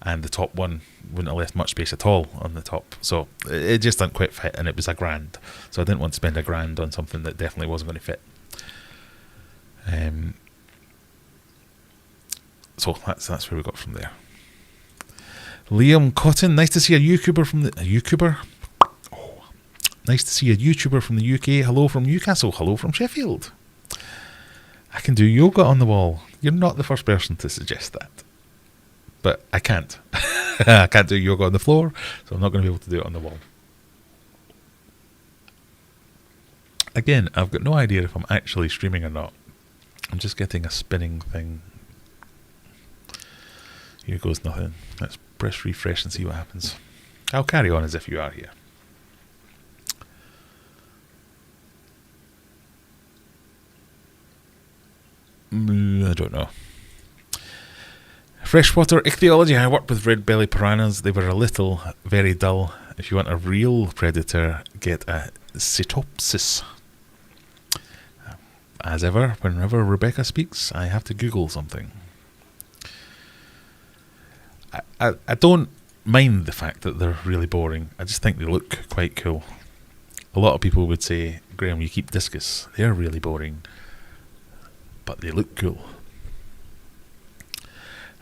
and the top one wouldn't have left much space at all on the top. So it just didn't quite fit, and it was $1,000. So I didn't want to spend $1,000 on something that definitely wasn't going to fit. So that's where we got from there. Liam Cotton, nice to see a YouTuber from the YouTuber. Oh, nice to see a YouTuber from the UK. Hello from Newcastle. Hello from Sheffield. I can do yoga on the wall. You're not the first person to suggest that. But I can't. I can't do yoga on the floor, so I'm not going to be able to do it on the wall. Again, I've got no idea if I'm actually streaming or not. I'm just getting a spinning thing. Here goes nothing. Let's press refresh and see what happens. I'll carry on as if you are here. I don't know. Freshwater ichthyology. I worked with red belly piranhas. They were very dull. If you want a real predator, get a Cytopsis. As ever, whenever Rebecca speaks, I have to Google something. I don't mind the fact that they're really boring. I just think they look quite cool. A lot of people would say, Graham, you keep discus. They're really boring, but they look cool.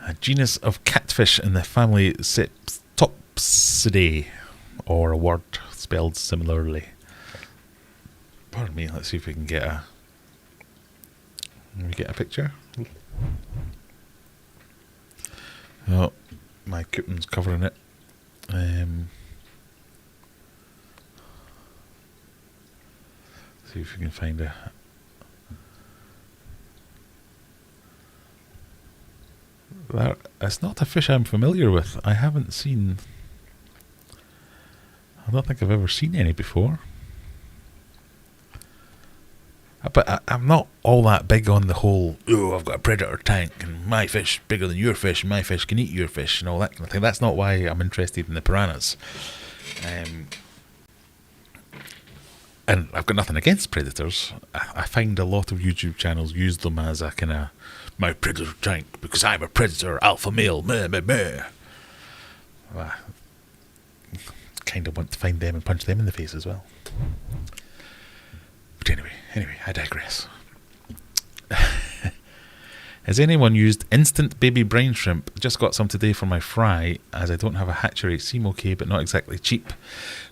A genus of catfish in the family Septopsidae, or a word spelled similarly. Pardon me, let's see if we can get a picture. Oh, my coupon's covering it. See if we can find a. It's not a fish I'm familiar with. I don't think I've ever seen any before. But I'm not all that big on the whole, oh, I've got a predator tank and my fish bigger than your fish and my fish can eat your fish and all that kind of thing. That's not why I'm interested in the piranhas. And I've got nothing against predators. I find a lot of YouTube channels use them as a kind of, my predator tank because I'm a predator, alpha male, meh, meh, meh. Well, I kind of want to find them and punch them in the face as well. But anyway, I digress. Has anyone used instant baby brine shrimp? Just got some today for my fry, as I don't have a hatchery. Seem okay, but not exactly cheap.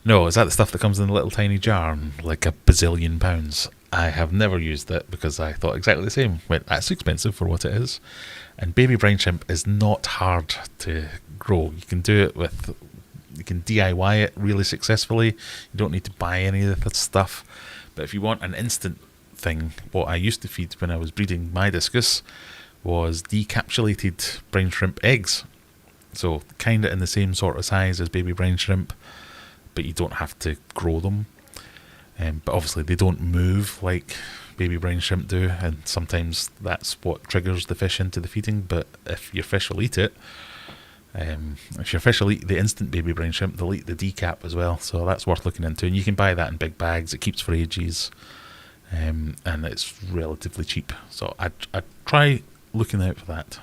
No, is that the stuff that comes in a little tiny jar, like a bazillion pounds? I have never used it because I thought exactly the same. Went, that's expensive for what it is. And baby brine shrimp is not hard to grow. You can do it with, you can DIY it really successfully. You don't need to buy any of the stuff. But if you want an instant thing, what I used to feed when I was breeding my discus was decapsulated brine shrimp eggs. So kind of in the same sort of size as baby brine shrimp, but you don't have to grow them. But obviously they don't move like baby brine shrimp do, and sometimes that's what triggers the fish into the feeding. But if your fish will eat it, if your fish will eat the instant baby brine shrimp, they'll eat the decap as well. So that's worth looking into, and you can buy that in big bags. It keeps for ages, and it's relatively cheap. So I'd try looking out for that.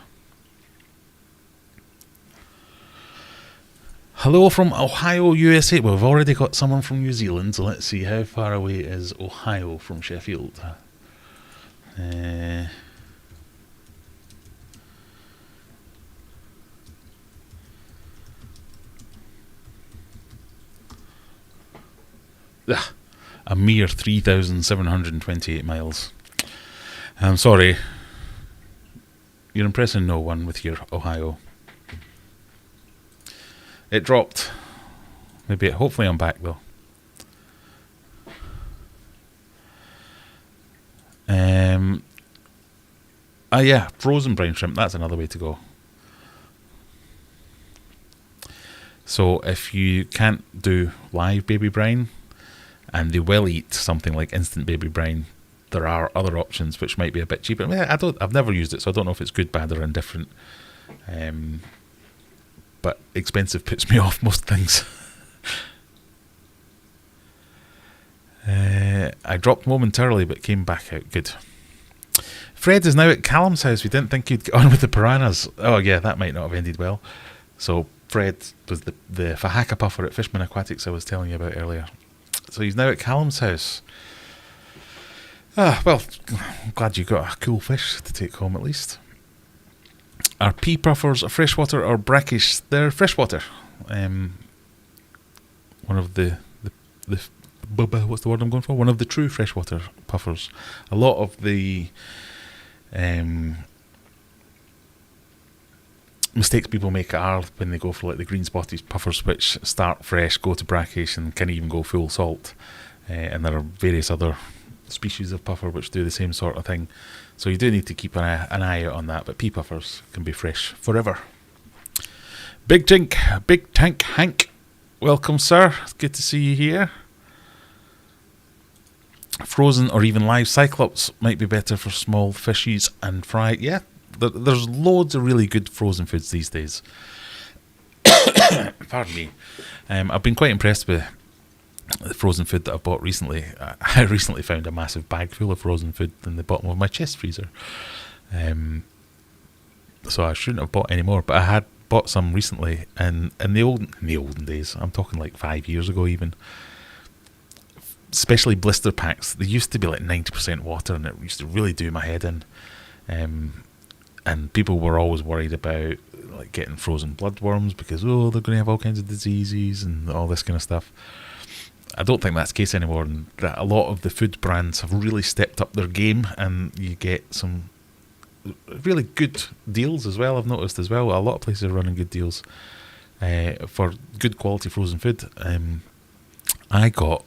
Hello from Ohio, USA. Well, we've already got someone from New Zealand, so let's see how far away is Ohio from Sheffield. A mere 3,728 miles. I'm sorry. You're impressing no one with your Ohio. It dropped. Hopefully I'm back though. Yeah, frozen brine shrimp, that's another way to go. So if you can't do live baby brine, and they will eat something like instant baby brine, there are other options which might be a bit cheaper. I mean, I've never used it, so I don't know if it's good, bad, or indifferent. But expensive puts me off most things. I dropped momentarily, but came back out good. Fred is now at Callum's house. We didn't think he'd get on with the piranhas. Oh yeah, that might not have ended well. So Fred was the Fahaka puffer at Fishman Aquatics I was telling you about earlier. So he's now at Callum's house. Well, I'm glad you got a cool fish to take home at least. Are pea puffers freshwater or brackish? They're freshwater. One of the what's the word I'm going for? One of the true freshwater puffers. A lot of the mistakes people make are when they go for like the green spotted puffers, which start fresh, go to brackish, and can even go full salt. And there are various other species of puffer which do the same sort of thing. So you do need to keep an eye out on that. But pea puffers can be fresh forever. Big Tank Hank, welcome, sir. It's good to see you here. Frozen or even live cyclops might be better for small fishies and fry. Yeah, there's loads of really good frozen foods these days. Pardon me. I've been quite impressed with the frozen food that I've bought recently. I recently found a massive bag full of frozen food in the bottom of my chest freezer. So I shouldn't have bought any more, but I had bought some recently, and in the olden days, I'm talking like 5 years ago even, especially blister packs, they used to be like 90% water, and it used to really do my head in. And people were always worried about like getting frozen bloodworms because they're going to have all kinds of diseases and all this kind of stuff. I don't think that's the case anymore, and that a lot of the food brands have really stepped up their game, and you get some really good deals as well. I've noticed as well, a lot of places are running good deals for good quality frozen food. I got,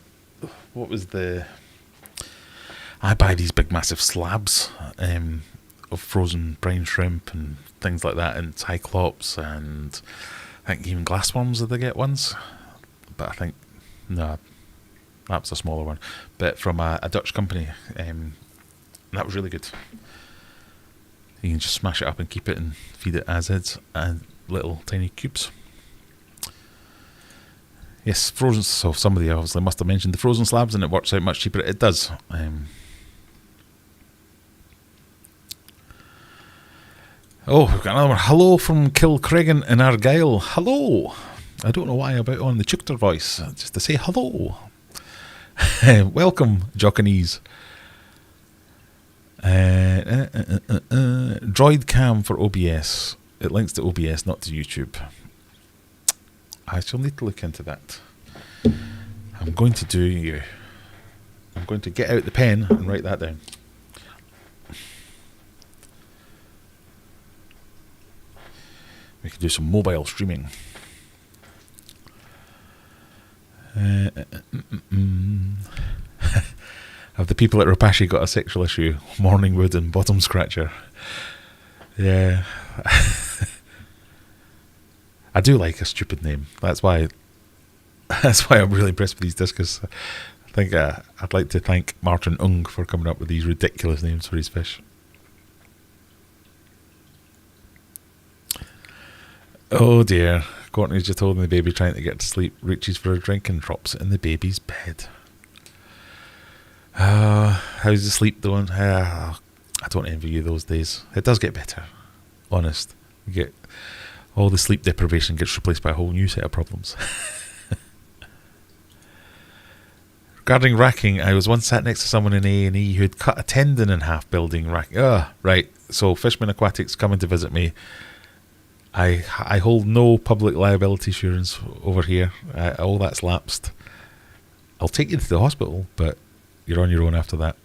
I buy these big massive slabs of frozen brine shrimp and things like that, and cyclops, and I think even glassworms did they get ones, but I think no, that was a smaller one, but from a Dutch company, And that was really good. You can just smash it up and keep it and feed it as is, and little tiny cubes. Yes, frozen. So somebody obviously must have mentioned the frozen slabs, and it works out much cheaper. It does. Oh, we've got another one. Hello from Kilcreggan in Argyll. Hello. I don't know why about on the Chukter voice, just to say hello. Welcome, Jockanese. Droid cam for OBS. It links to OBS, not to YouTube. I shall need to look into that. I'm going to get out the pen and write that down. We can do some mobile streaming. Have the people at Rapashi got a sexual issue? Morningwood and Bottom Scratcher. Yeah. I do like a stupid name. That's why I'm really impressed with these discs. I think I'd like to thank Martin Ung for coming up with these ridiculous names for his fish. Oh dear. Courtney's just holding the baby trying to get to sleep, reaches for a drink and drops it in the baby's bed. How's the sleep doing? I don't envy you those days. It does get better. Honest. You get all the sleep deprivation gets replaced by a whole new set of problems. Regarding racking, I was once sat next to someone in A&E who'd cut a tendon in half building racking. Right. So Fishman Aquatics coming to visit me. I hold no public liability insurance over here. All that's lapsed. I'll take you to the hospital, but you're on your own after that.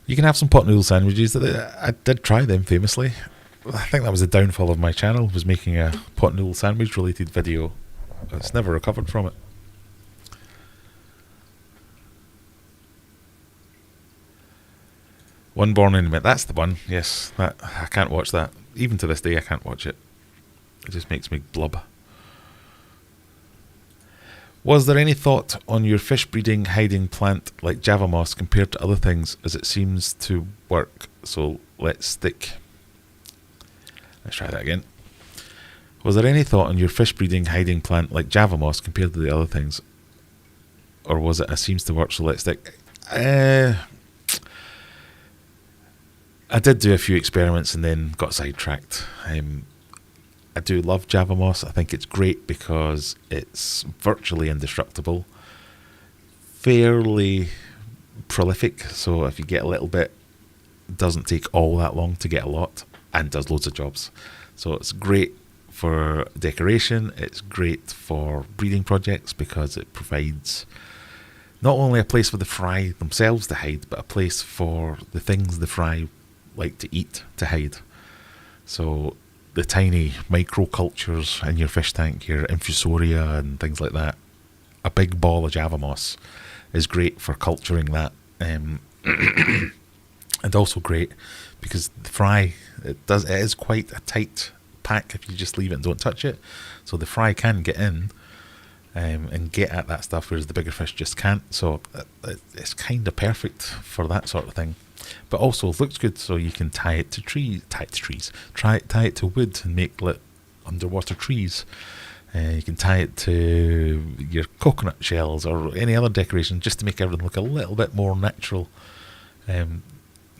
You can have some pot noodle sandwiches. I did try them famously. I think that was the downfall of my channel, was making a pot noodle sandwich related video. It's never recovered from it. One Born in Mint. That's the one. Yes, that I can't watch that. Even to this day, I can't watch it. It just makes me blub. Was there any thought on your fish breeding hiding plant like Java moss compared to other things, as it seems to work? So let's stick. Let's try that again. Was there any thought on your fish breeding hiding plant like Java moss compared to the other things, or was it a seems to work? So let's stick. I did do a few experiments and then got sidetracked. I do love Java moss. I think it's great because it's virtually indestructible, fairly prolific. So if you get a little bit, it doesn't take all that long to get a lot, and does loads of jobs. So it's great for decoration. It's great for breeding projects because it provides not only a place for the fry themselves to hide, but a place for the things the fry like to eat to hide. So the tiny microcultures in your fish tank, your infusoria and things like that, a big ball of Java moss is great for culturing that. And also great because the fry, it is quite a tight pack if you just leave it and don't touch it. So the fry can get in and get at that stuff, whereas the bigger fish just can't. So it's kind of perfect for that sort of thing. But also looks good, so you can tie it to wood and make underwater trees. You can tie it to your coconut shells or any other decoration, just to make everything look a little bit more natural.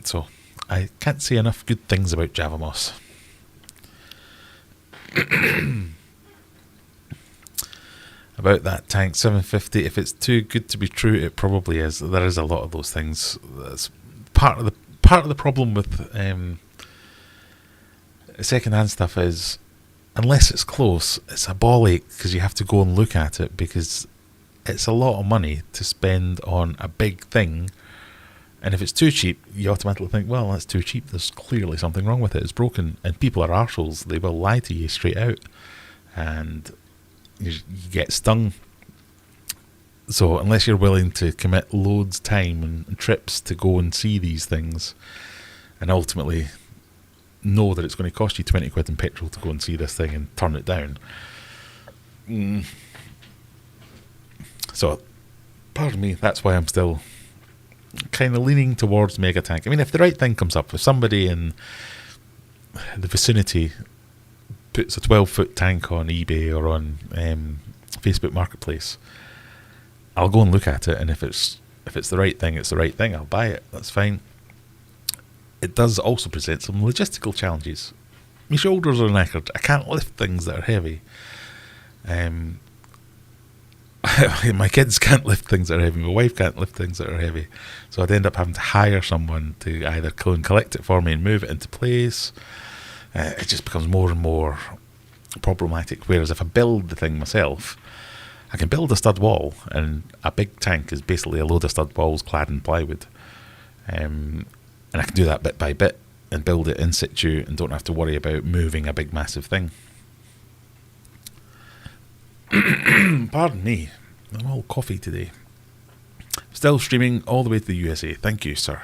So I can't say enough good things about Java moss. About that tank 750, if it's too good to be true, it probably is. There is a lot of those things. That's part of the problem with second-hand stuff is, unless it's close, it's a ball ache because you have to go and look at it, because it's a lot of money to spend on a big thing. And if it's too cheap, you automatically think, well, that's too cheap, there's clearly something wrong with it, it's broken. And people are arseholes, they will lie to you straight out, and you get stung. So unless you're willing to commit loads of time and trips to go and see these things, and ultimately know that it's going to cost you 20 quid in petrol to go and see this thing and turn it down. So, pardon me, that's why I'm still kind of leaning towards mega tank. I mean, if the right thing comes up, if somebody in the vicinity puts a 12-foot tank on eBay or on Facebook Marketplace, I'll go and look at it, and if it's the right thing, it's the right thing. I'll buy it. That's fine. It does also present some logistical challenges. My shoulders are knackered. I can't lift things that are heavy. My kids can't lift things that are heavy. My wife can't lift things that are heavy. So I'd end up having to hire someone to either go and collect it for me and move it into place. It just becomes more and more problematic. Whereas if I build the thing myself, I can build a stud wall, and a big tank is basically a load of stud walls clad in plywood. And I can do that bit by bit and build it in situ and don't have to worry about moving a big massive thing. Pardon me, I'm all coffee today. Still streaming all the way to the USA. Thank you, sir.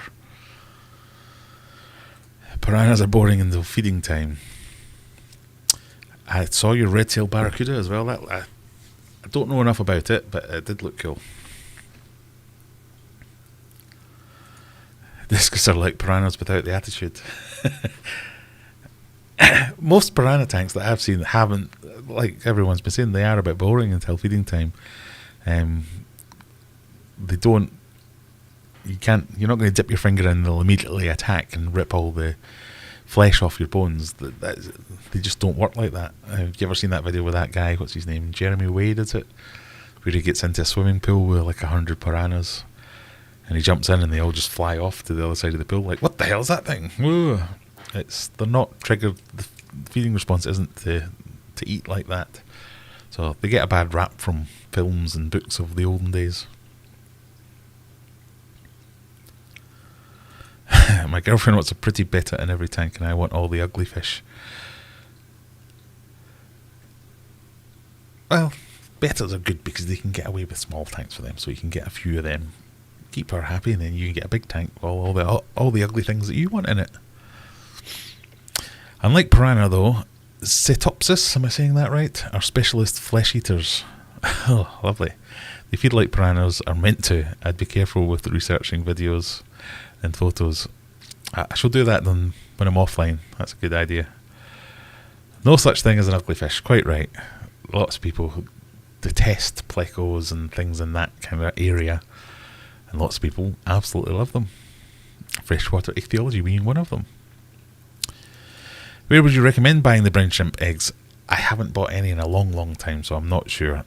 Piranhas are boring until feeding time. I saw your red-tailed barracuda as well. I don't know enough about it, but it did look cool. Discus are like piranhas without the attitude. Most piranha tanks that I've seen haven't, like everyone's been saying, they are a bit boring until feeding time. They don't. You're not going to dip your finger in; they'll immediately attack and rip all the flesh off your bones. They just don't work like that. Have you ever seen that video with that guy? What's his name? Jeremy Wade, is it? Where he gets into a swimming pool with like 100 piranhas, and he jumps in and they all just fly off to the other side of the pool. Like, what the hell is that thing? Whoa. They're not triggered. The feeding response isn't to eat like that. So they get a bad rap from films and books of the olden days. My girlfriend wants a pretty betta in every tank, and I want all the ugly fish. Well, bettas are good because they can get away with small tanks for them, so you can get a few of them, keep her happy, and then you can get a big tank with all the ugly things that you want in it. Unlike piranha, though, Cetopsis, am I saying that right, are specialist flesh eaters. Oh, lovely. They feed like piranhas are meant to. I'd be careful with researching videos and photos. I shall do that then when I'm offline. That's a good idea. No such thing as an ugly fish. Quite right. Lots of people detest plecos and things in that kind of area, and lots of people absolutely love them. Freshwater ichthyology being one of them. Where would you recommend buying the brown shrimp eggs? I haven't bought any in a long, long time, so I'm not sure.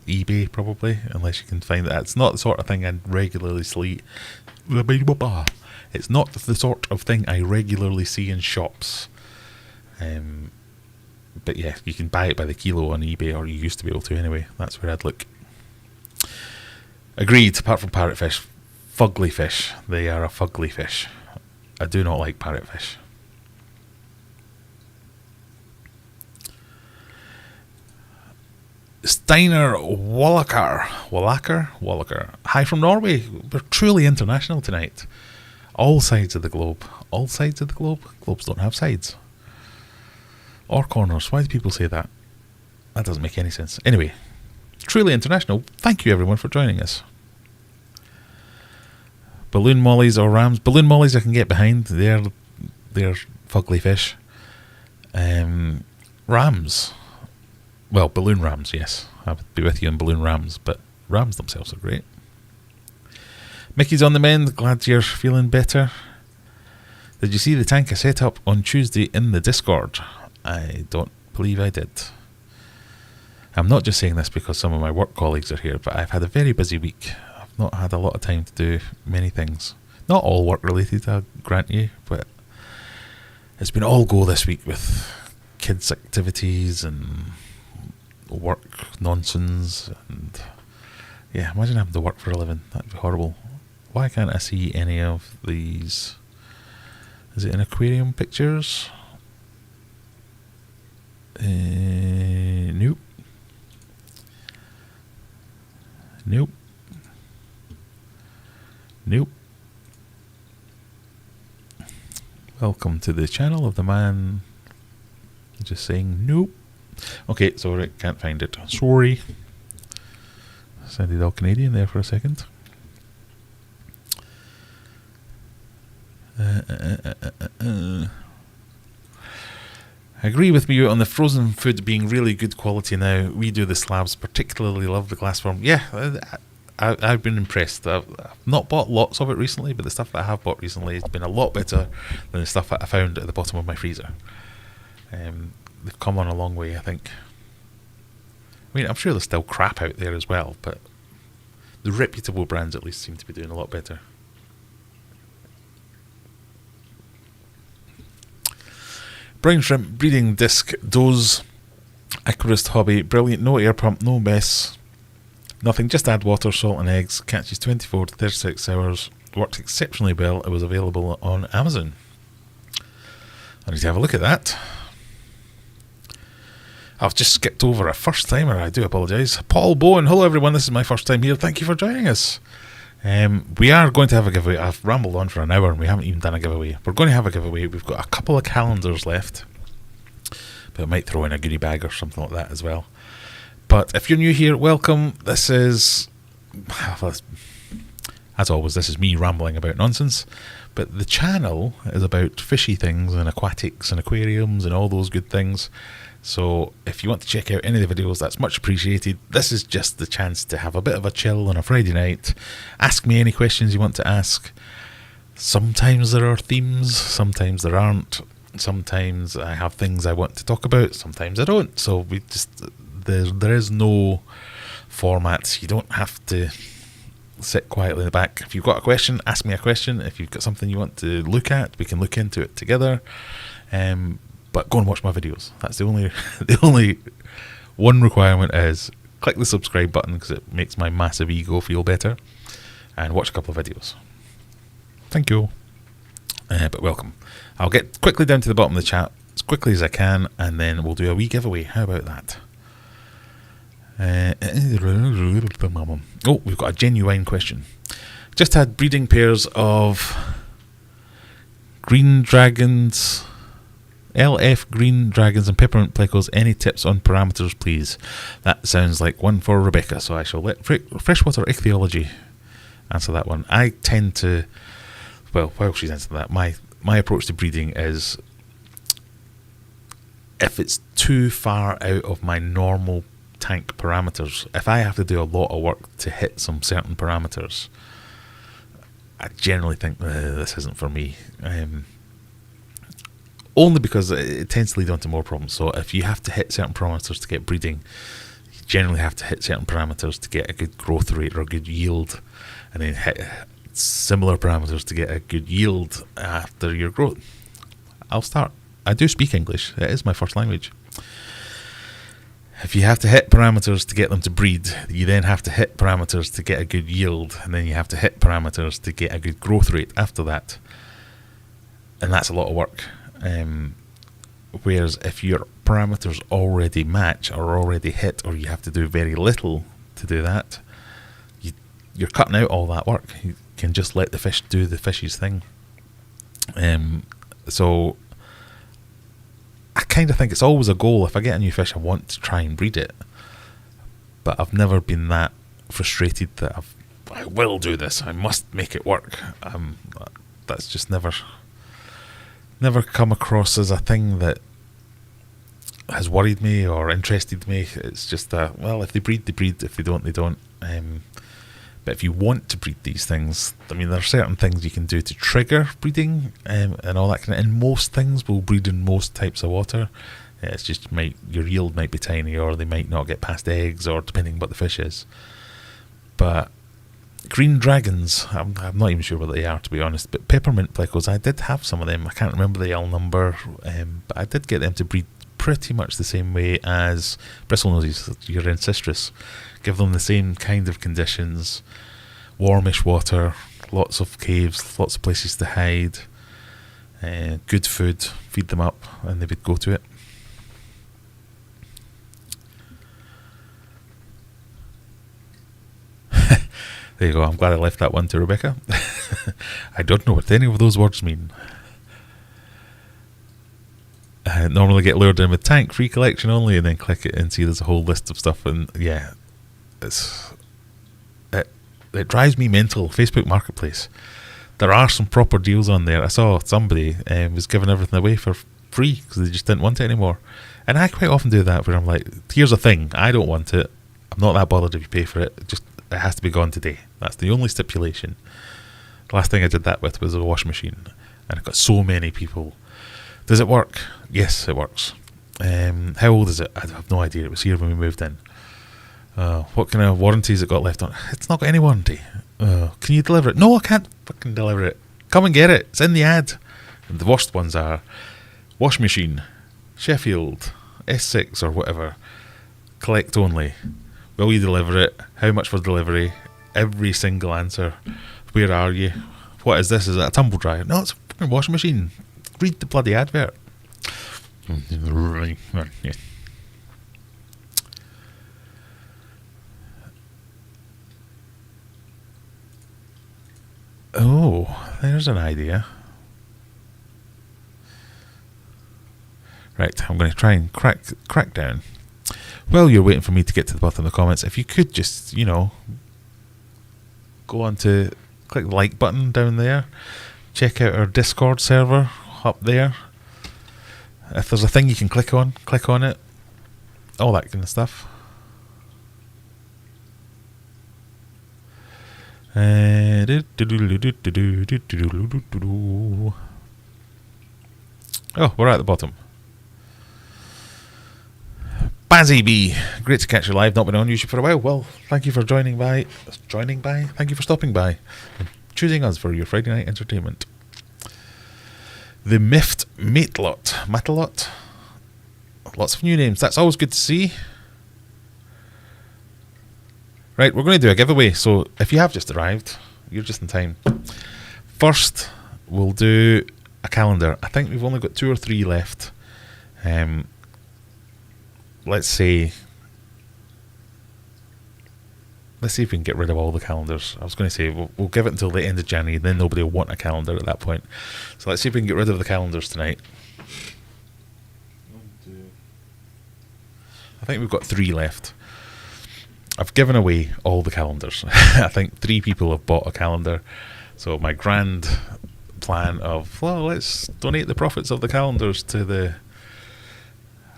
eBay probably, unless you can find that. It's not the sort of thing I'd regularly see. It's not the sort of thing I regularly see in shops. But yeah, you can buy it by the kilo on eBay, or you used to be able to anyway. That's where I'd look. Agreed, apart from parrotfish. Fugly fish. They are a fugly fish. I do not like parrotfish. Steiner Wallaker. Hi from Norway. We're truly international tonight. All sides of the globe. All sides of the globe? Globes don't have sides. Or corners. Why do people say that? That doesn't make any sense. Anyway, truly international. Thank you everyone for joining us. Balloon mollies or rams. Balloon mollies I can get behind. They're fugly fish. Rams. Well, balloon rams, yes. I would be with you on balloon rams, but rams themselves are great. Mickey's on the mend. Glad you're feeling better. Did you see the tank I set up on Tuesday in the Discord? I don't believe I did. I'm not just saying this because some of my work colleagues are here, but I've had a very busy week. I've not had a lot of time to do many things. Not all work related, I'll grant you, but it's been all go this week with kids' activities and work nonsense, and yeah, imagine having to work for a living. That'd be horrible. Why can't I see any of these? Is it in Aquarium pictures? Nope. Welcome to the channel of the man just saying nope. Okay, sorry, can't find it. Sorry. Sounded all Canadian there for a second. Agree with me on the frozen food being really good quality now. We do the slabs, particularly love the glass form. Yeah, I've been impressed. I've not bought lots of it recently, but the stuff that I have bought recently has been a lot better than the stuff that I found at the bottom of my freezer. They've come on a long way, I think. I mean, I'm sure there's still crap out there as well, but the reputable brands at least seem to be doing a lot better. Brown shrimp, breeding disc, doze, aquarist hobby, brilliant, no air pump, no mess, nothing, just add water, salt and eggs, catches 24 to 36 hours, works exceptionally well. It was available on Amazon. I need to have a look at that. I've just skipped over a first timer, I do apologise. Paul Bowen, hello everyone, this is my first time here, thank you for joining us. We are going to have a giveaway. I've rambled on for an hour and we haven't even done a giveaway. We're going to have a giveaway. We've got a couple of calendars left, but I might throw in a goodie bag or something like that as well. But if you're new here, welcome. This is, as always, this is me rambling about nonsense. But the channel is about fishy things and aquatics and aquariums and all those good things. So if you want to check out any of the videos, that's much appreciated. This is just the chance to have a bit of a chill on a Friday night. Ask me any questions you want to ask. Sometimes there are themes, sometimes there aren't. Sometimes I have things I want to talk about, sometimes I don't. So we just there is no format. You don't have to sit quietly in the back. If you've got a question, ask me a question. If you've got something you want to look at, we can look into it together. But go and watch my videos. That's the only one requirement is click the subscribe button because it makes my massive ego feel better, and watch a couple of videos. Thank you. But welcome. I'll get quickly down to the bottom of the chat as quickly as I can, and then we'll do a wee giveaway. How about that? Oh, we've got a genuine question. Just had breeding pairs of green dragons, LF green dragons and peppermint plecos. Any tips on parameters, please? That sounds like one for Rebecca, so I shall let freshwater ichthyology answer that one. I tend to, well, while she's answering that, my approach to breeding is, if it's too far out of my normal tank parameters, if I have to do a lot of work to hit some certain parameters, I generally think this isn't for me. Only because it tends to lead on to more problems. So if you have to hit certain parameters to get breeding, you generally have to hit certain parameters to get a good growth rate or a good yield, and then hit similar parameters to get a good yield after your growth. I'll start. I do speak English. It is my first language. If you have to hit parameters to get them to breed, you then have to hit parameters to get a good yield, and then you have to hit parameters to get a good growth rate after that. And that's a lot of work. Whereas if your parameters already match or already hit, or you have to do very little to do that, you're cutting out all that work. You can just let the fish do the fish's thing. So I kind of think it's always a goal. If I get a new fish, I want to try and breed it, but I've never been that frustrated that I will do this, I must make it work. That's just never come across as a thing that has worried me or interested me. It's just that, well, if they breed, they breed. If they don't, they don't. But if you want to breed these things, I mean, there are certain things you can do to trigger breeding and all that kind of. And most things will breed in most types of water. It's just your yield might be tiny, or they might not get past eggs, or depending what the fish is. But green dragons, I'm not even sure what they are, to be honest. But peppermint plecos, I did have some of them. I can't remember the L number, but I did get them to breed pretty much the same way as bristlenoses, your ancestris. Give them the same kind of conditions, warmish water, lots of caves, lots of places to hide, good food, feed them up, and they would go to it. There you go, I'm glad I left that one to Rebecca. I don't know what any of those words mean. I normally get lured in with tank free collection only, and then click it and see there's a whole list of stuff, and yeah, it drives me mental. Facebook Marketplace. There are some proper deals on there. I saw somebody was giving everything away for free because they just didn't want it anymore. And I quite often do that where I'm like, here's a thing, I don't want it. I'm not that bothered if you pay for it. It has to be gone today. That's the only stipulation. The last thing I did that with was a washing machine. And I got so many people. Does it work? Yes, it works. How old is it? I have no idea. It was here when we moved in. What kind of warranties it got left on? It's not got any warranty. Can you deliver it? No, I can't fucking deliver it. Come and get it. It's in the ad. And the worst ones are washing machine, Sheffield, S6 or whatever, collect only. Will you deliver it? How much for delivery? Every single answer. Where are you? What is this? Is it a tumble dryer? No, it's a fucking washing machine. Read the bloody advert. Oh, there's an idea. Right, I'm going to try and crack down. While you're waiting for me to get to the bottom of the comments, if you could just, go on to click the like button down there. Check out our Discord server up there. If there's a thing you can click on it. All that kind of stuff. Oh, we're at the bottom. Bazzy B, great to catch you live. Not been on YouTube for a while. Well, thank you for joining by. Thank you for stopping by and choosing us for your Friday night entertainment. The Miffed Matelot. Lots of new names. That's always good to see. Right, we're going to do a giveaway. So if you have just arrived, you're just in time. First, we'll do a calendar. I think we've only got 2 or 3 left. Let's see if we can get rid of all the calendars. I was going to say we'll give it until the end of January, then nobody will want a calendar at that point. So let's see if we can get rid of the calendars tonight. I think we've got 3 left. I've given away all the calendars. I think 3 people have bought a calendar. So my grand plan of, let's donate the profits of the calendars to the...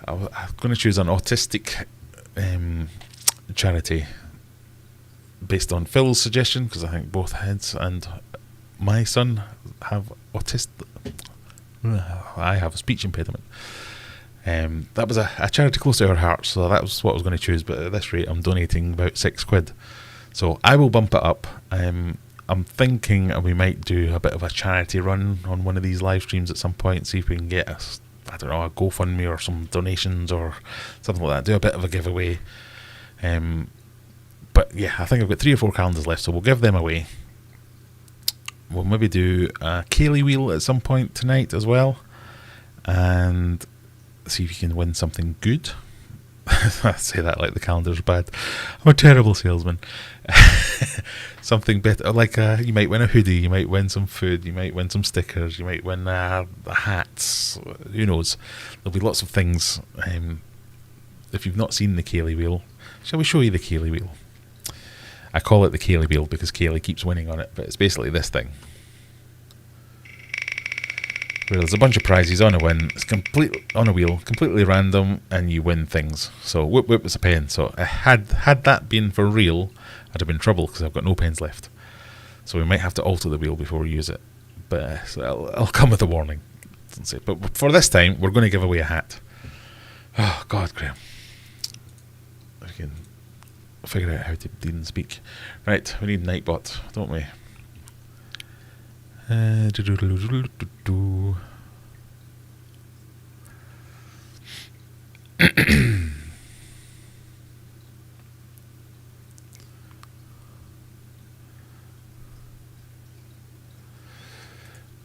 I'm going to choose an autistic charity based on Phil's suggestion, because I think both Heads and my son have I have a speech impediment. That was a charity close to our hearts, so that was what I was going to choose, but at this rate I'm donating about £6. So I will bump it up. I'm thinking we might do a bit of a charity run on one of these live streams at some point, see if we can get a GoFundMe or some donations or something like that, do a bit of a giveaway. But yeah, I think I've got 3 or 4 calendars left, so we'll give them away. We'll maybe do a Kaylee wheel at some point tonight as well, and see if you can win something good. I say that like the calendar's bad. I'm a terrible salesman. Something better, like you might win a hoodie, you might win some food, you might win some stickers, you might win hats. Who knows? There'll be lots of things. If you've not seen the Kaylee wheel, shall we show you the Kaylee wheel? I call it the Kaylee wheel because Kaylee keeps winning on it, but it's basically this thing. Where there's a bunch of prizes on a win. It's on a wheel, completely random, and you win things. So whoop whoop was a pen. So had that been for real, I'd have been in trouble because I've got no pens left. So we might have to alter the wheel before we use it. But so I'll come with a warning. But for this time, we're going to give away a hat. Oh God, Graham. I can figure out how to even speak. Right, we need Nightbot, don't we?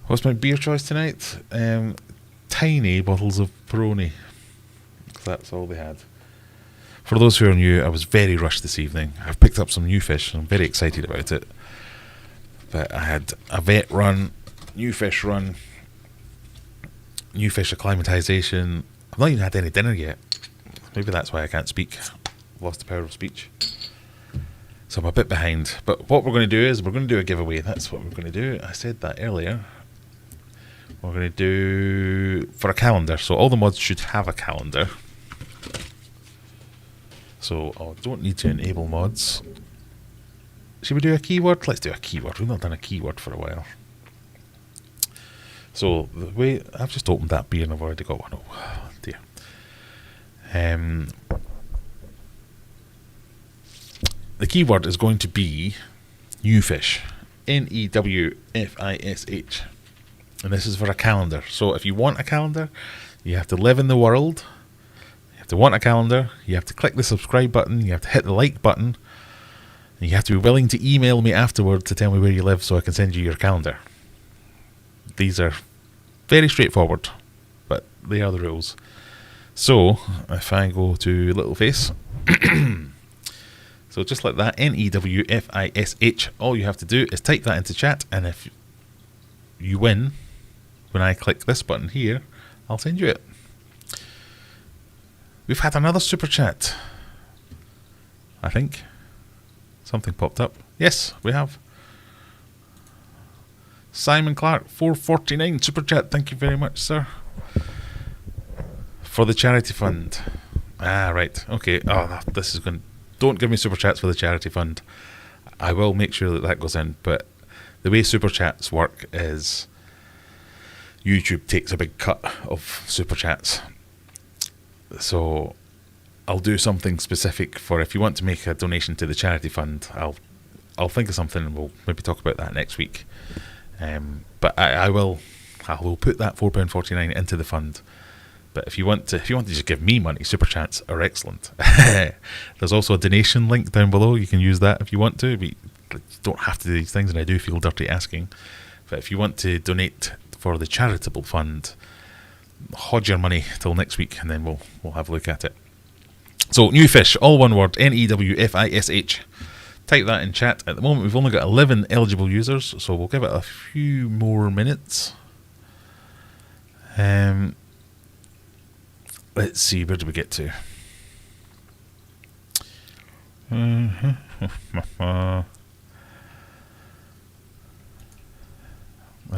What's my beer choice tonight? Tiny bottles of Peroni. That's all they had. For those who are new, I was very rushed this evening. I've picked up some new fish and I'm very excited about it. But I had a vet run, new fish run, new fish acclimatization. I've not even had any dinner yet. Maybe that's why I can't speak. I've lost the power of speech. So I'm a bit behind. But what we're going to do is we're going to do a giveaway. That's what we're going to do. I said that earlier. We're going to do for a calendar. So all the mods should have a calendar. So I don't need to enable mods. Should we do a keyword? Let's do a keyword. We've not done a keyword for a while. So the way I've just opened that beer and I've already got one. Oh dear. The keyword is going to be new fish. NEWFISH. And this is for a calendar. So if you want a calendar, you have to live in the world. You have to want a calendar. You have to click the subscribe button. You have to hit the like button. And you have to be willing to email me afterward to tell me where you live so I can send you your calendar. These are very straightforward, but they are the rules. So if I go to Little Face, so just like that, NEWFISH, all you have to do is type that into chat, and if you win, when I click this button here, I'll send you it. We've had another super chat, I think. Something popped up. Yes, we have. Simon Clark, 449 super chat. Thank you very much, sir. For the charity fund. Ah, right. Okay. Oh, this is going. Don't give me super chats for the charity fund. I will make sure that that goes in. But the way super chats work is YouTube takes a big cut of super chats. So I'll do something specific for if you want to make a donation to the charity fund. I'll think of something and we'll maybe talk about that next week. But I will put that £4.49 into the fund. But if you want to just give me money, super chats are excellent. There's also a donation link down below. You can use that if you want to. You don't have to do these things, and I do feel dirty asking. But if you want to donate for the charitable fund, hodge your money till next week, and then we'll have a look at it. So new fish, all one word, NEWFISH. Type that in chat. At the moment we've only got 11 eligible users, so we'll give it a few more minutes. Let's see, where do we get to? Are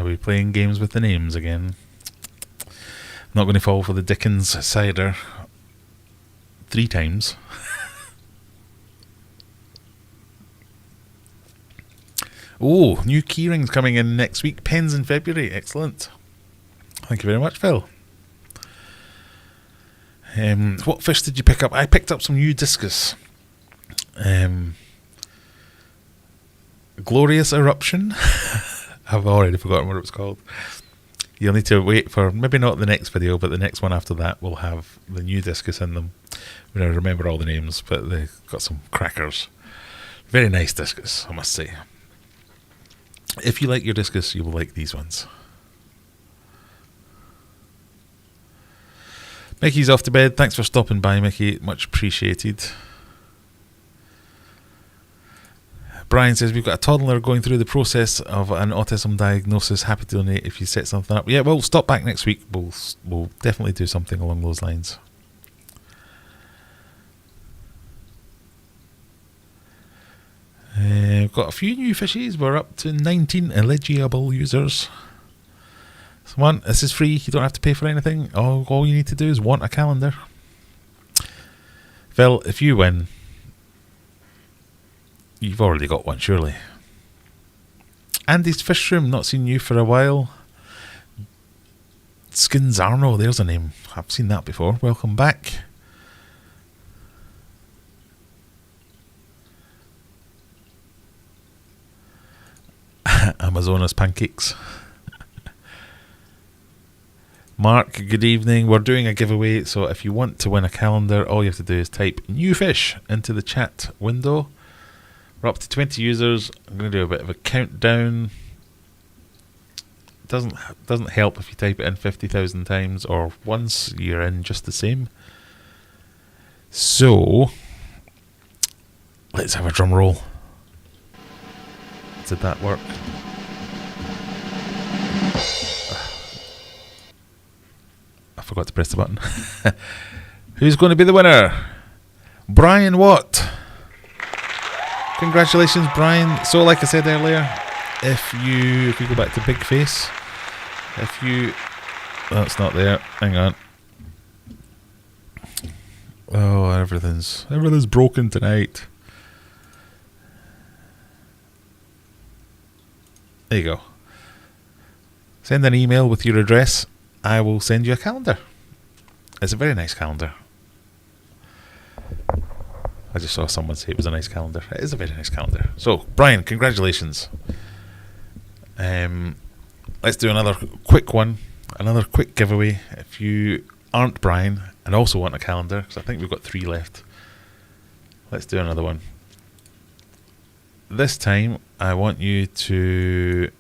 we playing games with the names again? I'm not going to fall for the Dickens cider 3 times. Oh, new keyrings coming in next week. Pens in February. Excellent. Thank you very much, Phil. What fish did you pick up? I picked up some new discus. Glorious Eruption. I've already forgotten what it was called. You'll need to wait for, maybe not the next video, but the next one after that will have the new discus in them. I don't remember all the names, but they've got some crackers. Very nice discus, I must say. If you like your discus, you will like these ones. Mickey's off to bed. Thanks for stopping by, Mickey. Much appreciated. Brian says, we've got a toddler going through the process of an autism diagnosis. Happy to donate if you set something up. Yeah, we'll stop back next week. We'll definitely do something along those lines. We've got a few new fishies. We're up to 19 eligible users. This is free. You don't have to pay for anything. All you need to do is want a calendar. Phil, if you win, you've already got one, surely. Andy's Fish Room, not seen you for a while. Skins Arno, there's a name. I've seen that before. Welcome back. Amazonas Pancakes. Mark, good evening. We're doing a giveaway, so if you want to win a calendar, all you have to do is type new fish into the chat window. We're up to 20 users. I'm going to do a bit of a countdown. It doesn't help if you type it in 50,000 times or once. You're in just the same. So let's have a drum roll. Did that work? I forgot to press the button. Who's going to be the winner? Brian Watt. Congratulations, Brian. So, like I said earlier, if we go back to Big Face, that's not there. Hang on. Oh, everything's broken tonight. There you go. Send an email with your address. I will send you a calendar. It's a very nice calendar. I just saw someone say it was a nice calendar. It is a very nice calendar. So, Brian, congratulations. Let's do another quick one. Another quick giveaway. If you aren't Brian and also want a calendar, because I think we've got 3 left. Let's do another one. This time, I want you to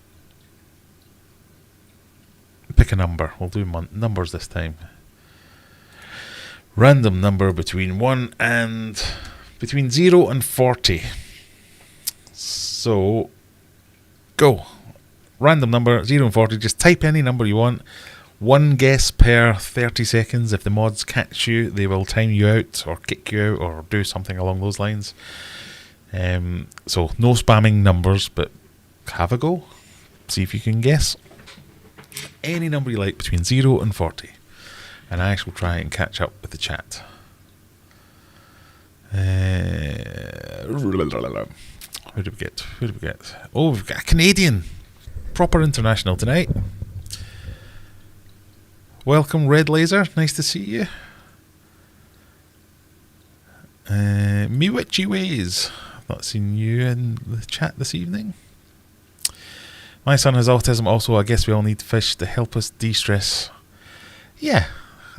pick a number. We'll do numbers this time. Random number between 0 and 40. So, go. Random number, 0 and 40. Just type any number you want. 1 guess per 30 seconds. If the mods catch you, they will time you out or kick you out or do something along those lines. So no spamming numbers, but have a go. See if you can guess any number you like between 0 and 40. And I shall try and catch up with the chat. Who did we get? Oh, we've got a Canadian. Proper international tonight. Welcome, Red Laser. Nice to see you. Me Witchy Ways. I've not seen you in the chat this evening. My son has autism also. I guess we all need fish to help us de-stress. Yeah,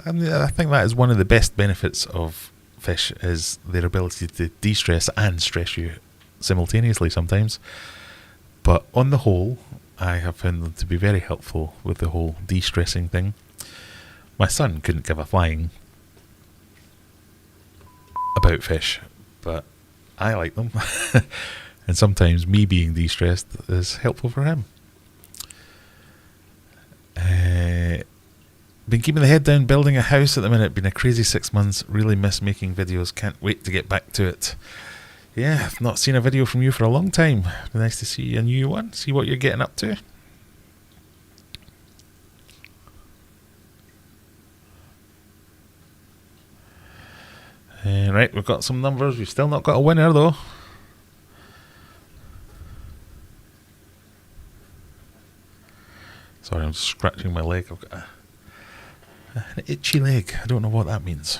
I think that is one of the best benefits of fish, is their ability to de-stress and stress you simultaneously sometimes. But on the whole, I have found them to be very helpful with the whole de-stressing thing. My son couldn't give a flying about fish, but I like them. And sometimes me being de-stressed is helpful for him. Been keeping the head down building a house at the minute. Been a crazy 6 months. Really miss making videos. Can't wait to get back to it. Yeah, I've not seen a video from you for a long time. Be nice to see a new one. See what you're getting up to. Right, we've got some numbers. We've still not got a winner though. Sorry, I'm just scratching my leg. I've got an itchy leg. I don't know what that means.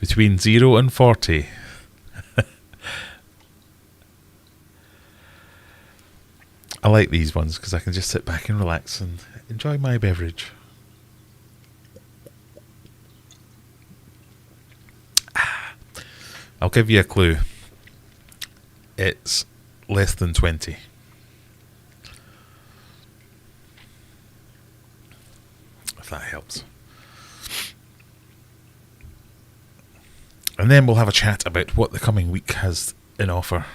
Between 0 and 40. I like these ones because I can just sit back and relax and enjoy my beverage. I'll give you a clue. It's less than 20. If that helps. And then we'll have a chat about what the coming week has in offer.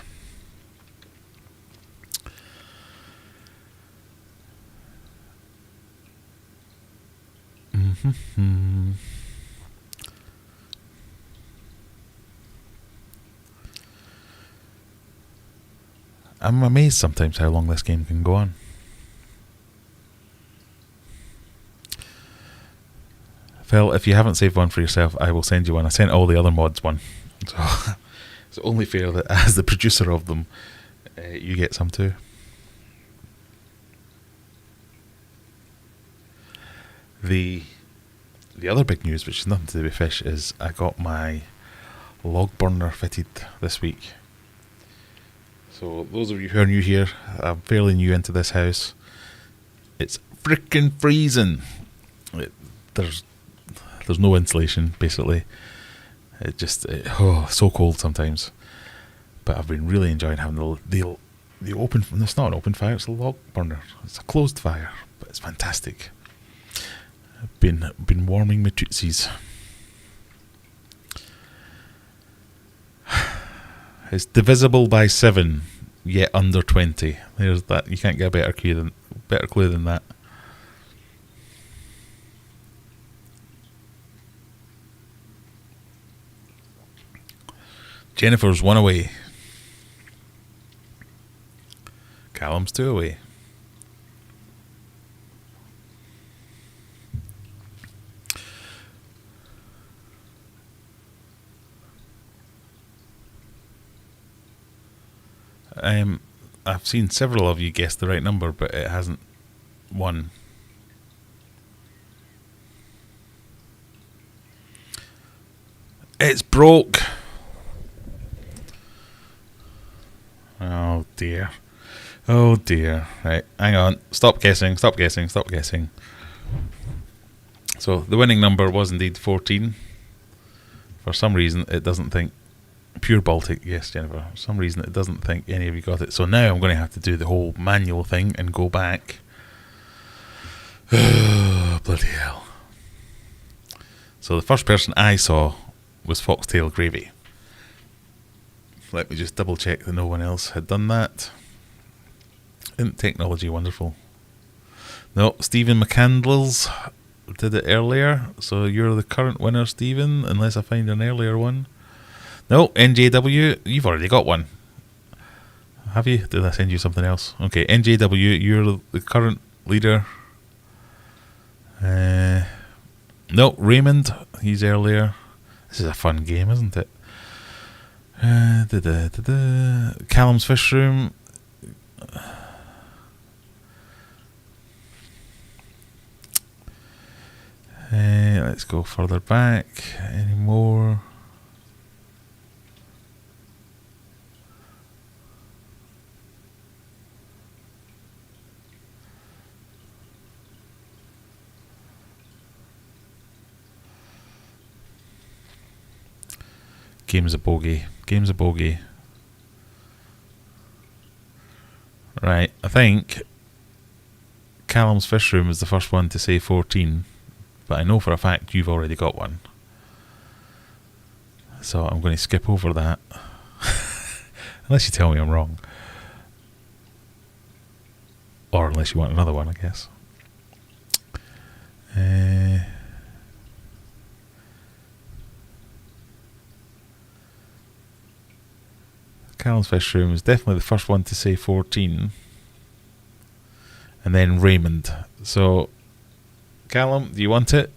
I'm amazed sometimes how long this game can go on. Phil, if you haven't saved one for yourself, I will send you one. I sent all the other mods one. So it's only fair that as the producer of them, you get some too. The other big news, which is nothing to do with fish, is I got my log burner fitted this week. So those of you who are new here, I'm fairly new into this house. It's freaking freezing. There's no insulation, basically. So cold sometimes. But I've been really enjoying having the open. It's not an open fire. It's a log burner. It's a closed fire, but it's fantastic. I've been warming my tootsies. It's divisible by 7, yet under 20. There's that. You can't get a better clue than that. Jennifer's 1 away. Callum's 2 away. I've seen several of you guess the right number, but it hasn't won. It's broke. Oh dear. Oh dear. Right, hang on. Stop guessing. Stop guessing. Stop guessing. So the winning number was indeed 14. For some reason, it doesn't think. Pure Baltic, yes, Jennifer. For some reason, it doesn't think any of you got it. So now I'm going to have to do the whole manual thing and go back. Bloody hell. So the first person I saw was Foxtail Gravy. Let me just double check that no one else had done that. Isn't technology wonderful? No, Stephen McCandless did it earlier. So you're the current winner, Stephen, unless I find an earlier one. No, NJW, you've already got one. Have you? Did I send you something else? Okay, NJW, you're the current leader. No, Raymond, he's earlier. This is a fun game, isn't it? Callum's Fish Room. Let's go further back. Any more? Game's a bogey. Game's a bogey. Right, I think Callum's Fish Room is the first one to say 14, but I know for a fact you've already got one. So I'm going to skip over that. Unless you tell me I'm wrong. Or unless you want another one, I guess. Callum's Fish Room is definitely the first one to say 14. And then Raymond. So, Callum, do you want it?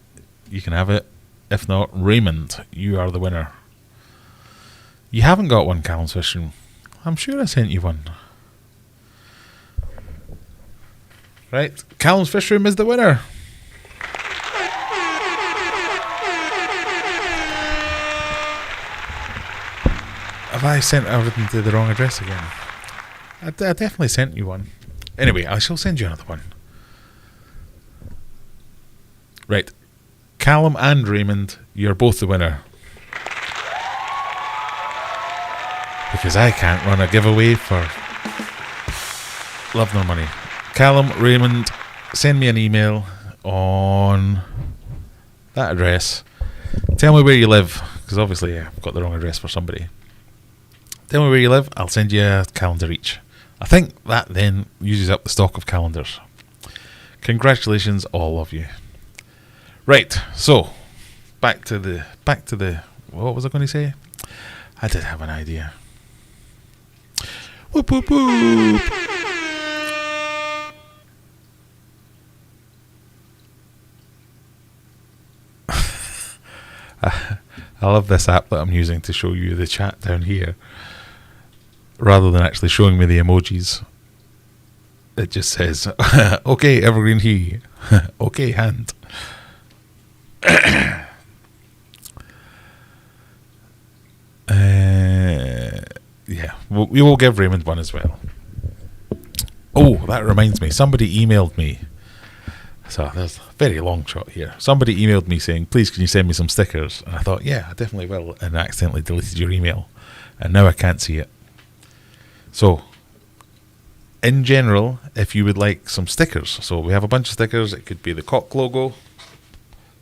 You can have it. If not, Raymond, you are the winner. You haven't got one, Callum's Fish Room. I'm sure I sent you one. Right, Callum's Fish Room is the winner. Have I sent everything to the wrong address again? I definitely sent you one. Anyway, I shall send you another one. Right. Callum and Raymond, you're both the winner. Because I can't run a giveaway for love nor money. Callum, Raymond, send me an email on that address. Tell me where you live, because obviously I've got the wrong address for somebody. Tell me where you live, I'll send you a calendar each. I think that then uses up the stock of calendars. Congratulations, all of you. Right, so back to the what was I going to say? I did have an idea. Whoop whoop whoop. I love this app that I'm using to show you the chat down here. Rather than actually showing me the emojis, it just says, okay, Evergreen He. Okay, hand. Yeah, we will give Raymond one as well. Oh, that reminds me. Somebody emailed me. So there's a very long shot here. Somebody emailed me saying, please can you send me some stickers? And I thought, yeah, I definitely will. And I accidentally deleted your email. And now I can't see it. So, in general, if you would like some stickers, so we have a bunch of stickers. It could be the cock logo,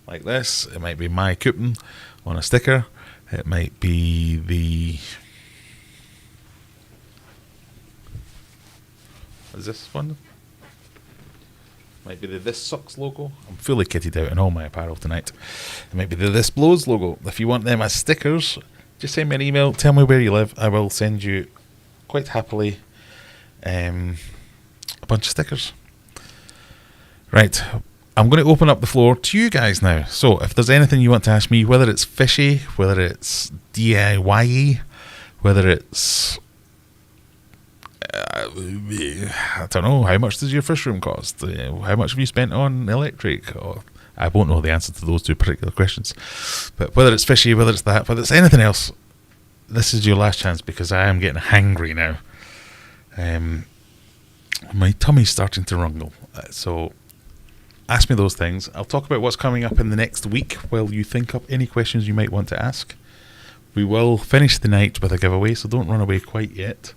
like this. It might be my coupon on a sticker. It might be the... What is this one? Might be the This Sucks logo. I'm fully kitted out in all my apparel tonight. It might be the This Blows logo. If you want them as stickers, just send me an email, tell me where you live. I will send you quite happily a bunch of stickers. Right, I'm going to open up the floor to you guys now. So if there's anything you want to ask me, whether it's fishy, whether it's DIY, whether it's I don't know, how much does your fish room cost? How much have you spent on electric? Or, I won't know the answer to those two particular questions. But whether it's fishy, whether it's that, whether it's anything else, this is your last chance, because I am getting hangry now. My tummy's starting to rumble. So ask me those things. I'll talk about what's coming up in the next week while you think up any questions you might want to ask. We will finish the night with a giveaway, so don't run away quite yet.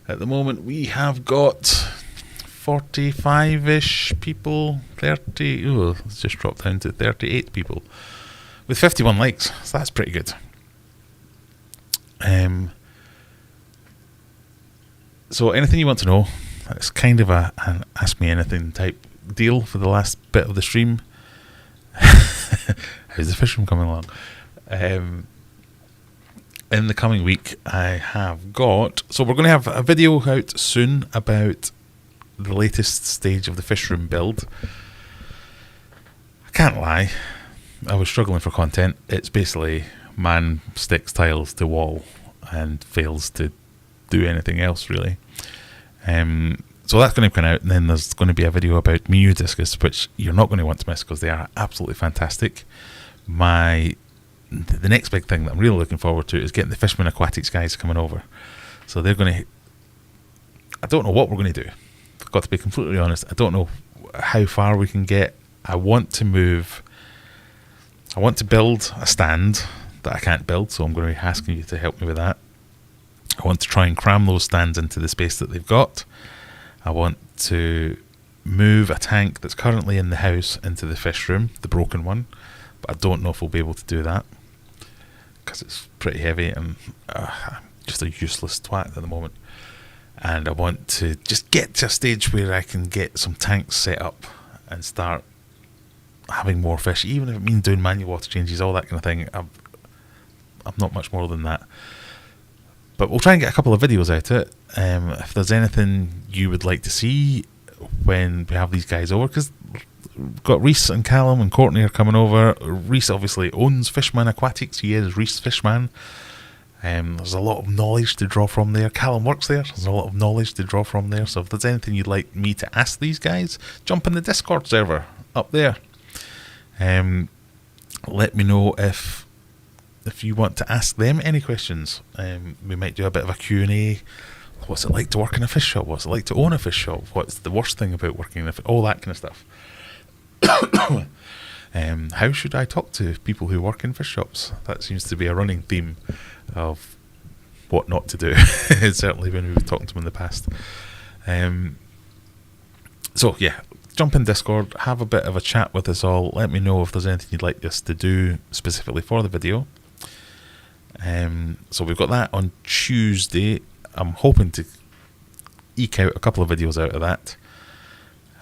At the moment, we have got 45-ish people, 30, it's just dropped down to 38 people, with 51 likes, so that's pretty good. So anything you want to know, it's kind of an Ask Me Anything type deal for the last bit of the stream. How's the fish room coming along? In the coming week, I have got... So we're going to have a video out soon about the latest stage of the fish room build. I can't lie, I was struggling for content. It's basically man sticks tiles to wall and fails to do anything else, really. So that's going to come out, and then there's going to be a video about Mew discus, which you're not going to want to miss because they are absolutely fantastic. The next big thing that I'm really looking forward to is getting the Fishman Aquatics guys coming over. So they're going to... I don't know what we're going to do. I've got to be completely honest. I don't know how far we can get. I want to build a stand that I can't build, so I'm going to be asking you to help me with that. I want to try and cram those stands into the space that they've got. I want to move a tank that's currently in the house into the fish room, the broken one, but I don't know if we'll be able to do that because it's pretty heavy and I'm just a useless twat at the moment. And I want to just get to a stage where I can get some tanks set up and start having more fish, even if it means doing manual water changes, all that kind of thing. I'm not much more than that. But we'll try and get a couple of videos out of it. If there's anything you would like to see when we have these guys over, because we've got Reese and Callum and Courtney are coming over. Reese obviously owns Fishman Aquatics. He is Reese Fishman. There's a lot of knowledge to draw from there. Callum works there. There's a lot of knowledge to draw from there. So if there's anything you'd like me to ask these guys, jump in the Discord server up there. Let me know if you want to ask them any questions. We might do a bit of a Q&A. What's it like to work in a fish shop? What's it like to own a fish shop? What's the worst thing about working in a fish shop? All that kind of stuff. How should I talk to people who work in fish shops? That seems to be a running theme of what not to do. Certainly when we've talked to them in the past. So yeah, jump in Discord, have a bit of a chat with us all. Let me know if there's anything you'd like us to do specifically for the video. So we've got that on Tuesday. I'm hoping to eke out a couple of videos out of that.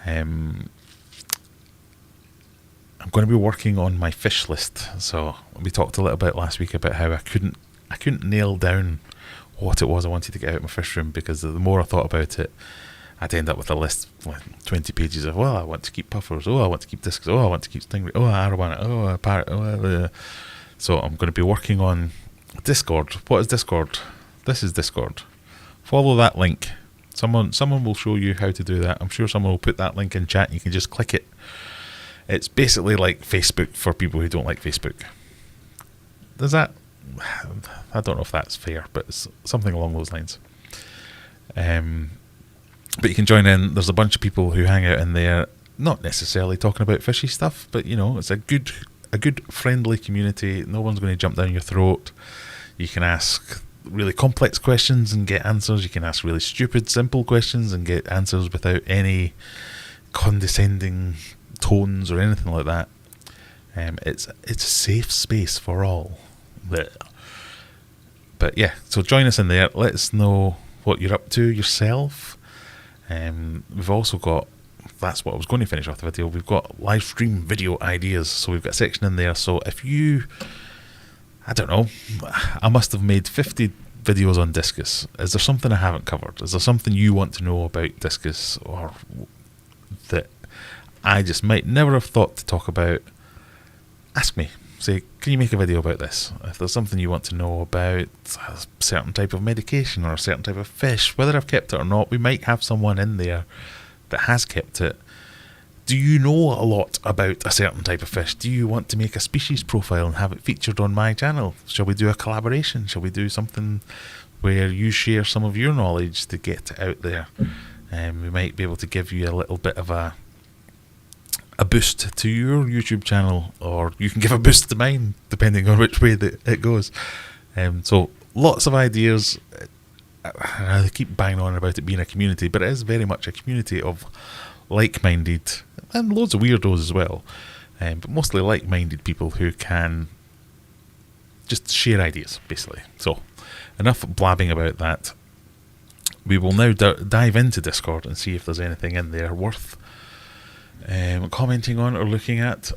I'm going to be working on my fish list. So we talked a little bit last week about how I couldn't nail down what it was I wanted to get out of my fish room, because the more I thought about it, I'd end up with a list like 20 pages of, well, I want to keep puffers, I want to keep discs, I want to keep stingray, arowana, a parrot, So I'm going to be working on Discord. What is Discord? This is Discord. Follow that link. Someone will show you how to do that. I'm sure someone will put that link in chat and you can just click it. It's basically like Facebook for people who don't like Facebook. Does that... I don't know if that's fair, but it's something along those lines. But you can join in. There's a bunch of people who hang out in there, not necessarily talking about fishy stuff, but you know, it's a good friendly community. No one's going to jump down your throat. You can ask really complex questions and get answers. You can ask really stupid, simple questions and get answers without any condescending tones or anything like that. It's a safe space for all. But yeah, so join us in there. Let us know what you're up to yourself. We've also got, that's what I was going to finish off the video, we've got live stream video ideas. So we've got a section in there. So if you I don't know. I must have made 50 videos on discus. Is there something I haven't covered? Is there something you want to know about discus, or that I just might never have thought to talk about? Ask me. Say, can you make a video about this? If there's something you want to know about a certain type of medication or a certain type of fish, whether I've kept it or not, we might have someone in there that has kept it. Do you know a lot about a certain type of fish? Do you want to make a species profile and have it featured on my channel? Shall we do a collaboration? Shall we do something where you share some of your knowledge to get it out there? We might be able to give you a little bit of a boost to your YouTube channel, or you can give a boost to mine, depending on which way that it goes. So lots of ideas. I keep banging on about it being a community, but it is very much a community of like-minded, and loads of weirdos as well, but mostly like-minded people who can just share ideas, basically. So enough blabbing about that. We will now dive into Discord and see if there's anything in there worth commenting on or looking at.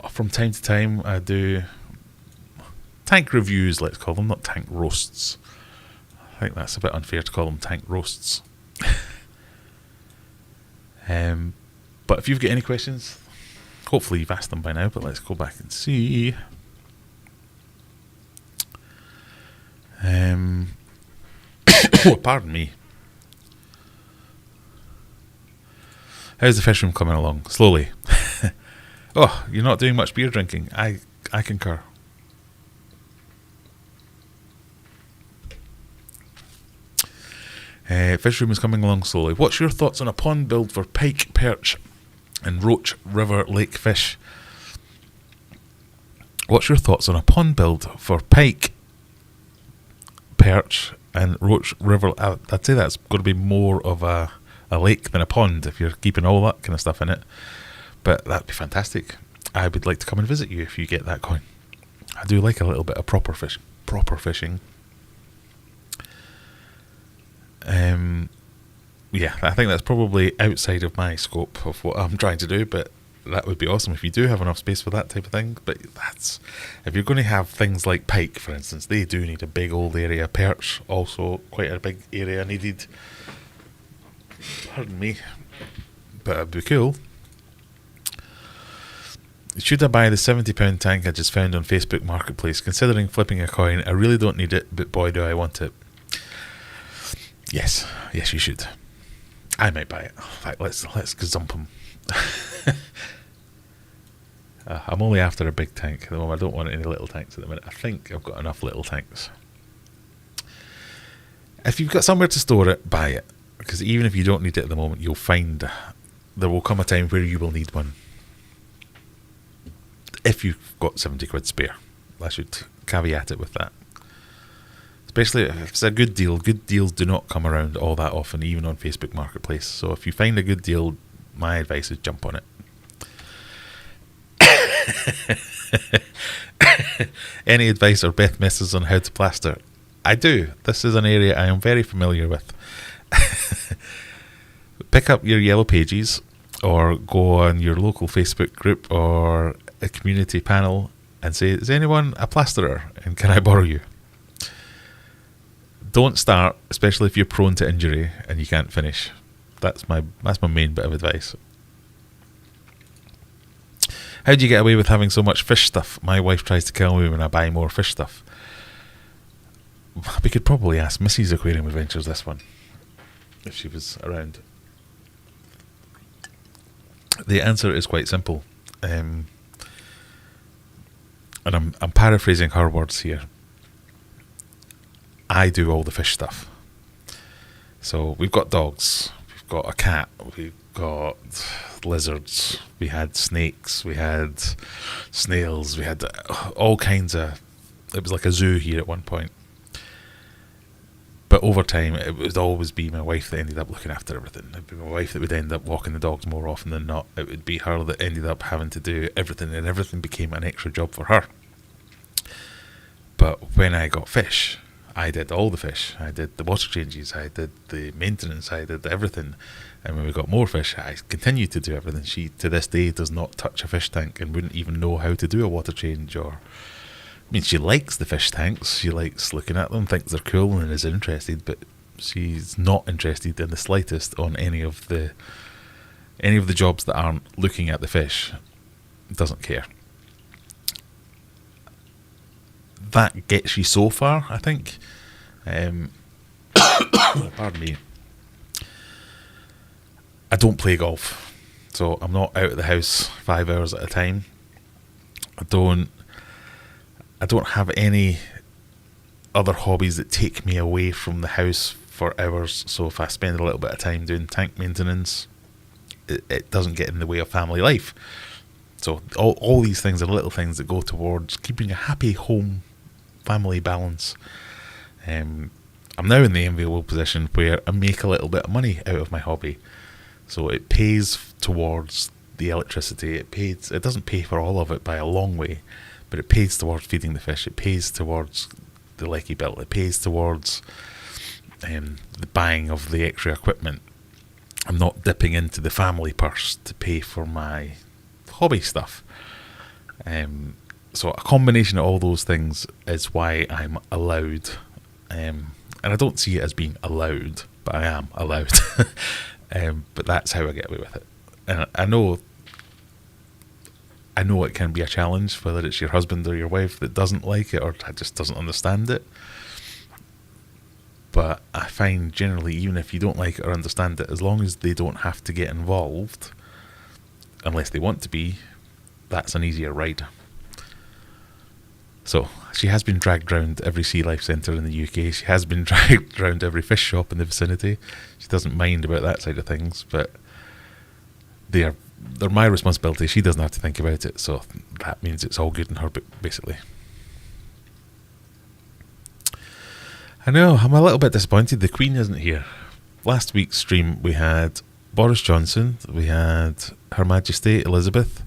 From time to time I do tank reviews, let's call them, not tank roasts. I think that's a bit unfair to call them tank roasts. But if you've got any questions, hopefully you've asked them by now, but let's go back and see. Oh, pardon me. How's the fish room coming along? Slowly. Oh, you're not doing much beer drinking. I concur. Fish room is coming along slowly. What's your thoughts on a pond build for pike, perch and roach river lake fish? What's your thoughts on a pond build for pike, perch and roach river? I'd say that's going to be more of a lake than a pond if you're keeping all that kind of stuff in it. But that'd be fantastic. I would like to come and visit you if you get that going. I do like a little bit of proper fishing. Yeah, I think that's probably outside of my scope of what I'm trying to do, but that would be awesome if you do have enough space for that type of thing. But that's, if you're going to have things like pike, for instance, they do need a big old area. Perch, also quite a big area needed. Pardon me. But it'd be cool. Should I buy the £70 tank I just found on Facebook Marketplace? Considering flipping a coin, I really don't need it, but boy do I want it. Yes, you should. I might buy it. In fact, let's gazump them. I'm only after a big tank at the moment. I don't want any little tanks at the minute. I think I've got enough little tanks. If you've got somewhere to store it, buy it. Because even if you don't need it at the moment, you'll find there will come a time where you will need one. If you've got 70 quid spare. I should caveat it with that. Especially if it's a good deal. Good deals do not come around all that often, even on Facebook Marketplace. So if you find a good deal, my advice is jump on it. Any advice or Beth misses on how to plaster? I do. This is an area I am very familiar with. Pick up your yellow pages or go on your local Facebook group or a community panel and say, is anyone a plasterer and can I borrow you? Don't start, especially if you're prone to injury and you can't finish. That's my main bit of advice. How do you get away with having so much fish stuff? My wife tries to kill me when I buy more fish stuff. We could probably ask Mrs. Aquarium Adventures this one, if she was around. The answer is quite simple. And I'm paraphrasing her words here. I do all the fish stuff. So we've got dogs, we've got a cat, we've got lizards, we had snakes, we had snails, we had all kinds of... It was like a zoo here at one point. But over time, it would always be my wife that ended up looking after everything. It would be my wife that would end up walking the dogs more often than not. It would be her that ended up having to do everything, and everything became an extra job for her. But when I got fish, I did all the fish. I did the water changes, I did the maintenance, I did everything. And when we got more fish, I continued to do everything. She, to this day, does not touch a fish tank and wouldn't even know how to do a water change or I mean, she likes the fish tanks. She likes looking at them, thinks they're cool, and is interested. But she's not interested in the slightest on any of the jobs that aren't looking at the fish. Doesn't care. That gets you so far, I think. Pardon me. I don't play golf, so I'm not out of the house 5 hours at a time. I don't have any other hobbies that take me away from the house for hours. So if I spend a little bit of time doing tank maintenance, it doesn't get in the way of family life. So all these things are little things that go towards keeping a happy home family balance. I'm now in the enviable position where I make a little bit of money out of my hobby. So it pays towards the electricity. It doesn't pay for all of it by a long way, but it pays towards feeding the fish. It pays towards the lecky bill. It pays towards the buying of the extra equipment. I'm not dipping into the family purse to pay for my hobby stuff. So a combination of all those things is why I'm allowed. And I don't see it as being allowed, but I am allowed. But that's how I get away with it. And I know it can be a challenge, whether it's your husband or your wife that doesn't like it or just doesn't understand it. But I find generally, even if you don't like it or understand it, as long as they don't have to get involved, unless they want to be, that's an easier ride. So she has been dragged round every sea life centre in the UK. She has been dragged round every fish shop in the vicinity. She doesn't mind about that side of things, but they're my responsibility. She doesn't have to think about it, so that means it's all good in her book, basically. I know, I'm a little bit disappointed the Queen isn't here. Last week's stream we had Boris Johnson, we had Her Majesty Elizabeth,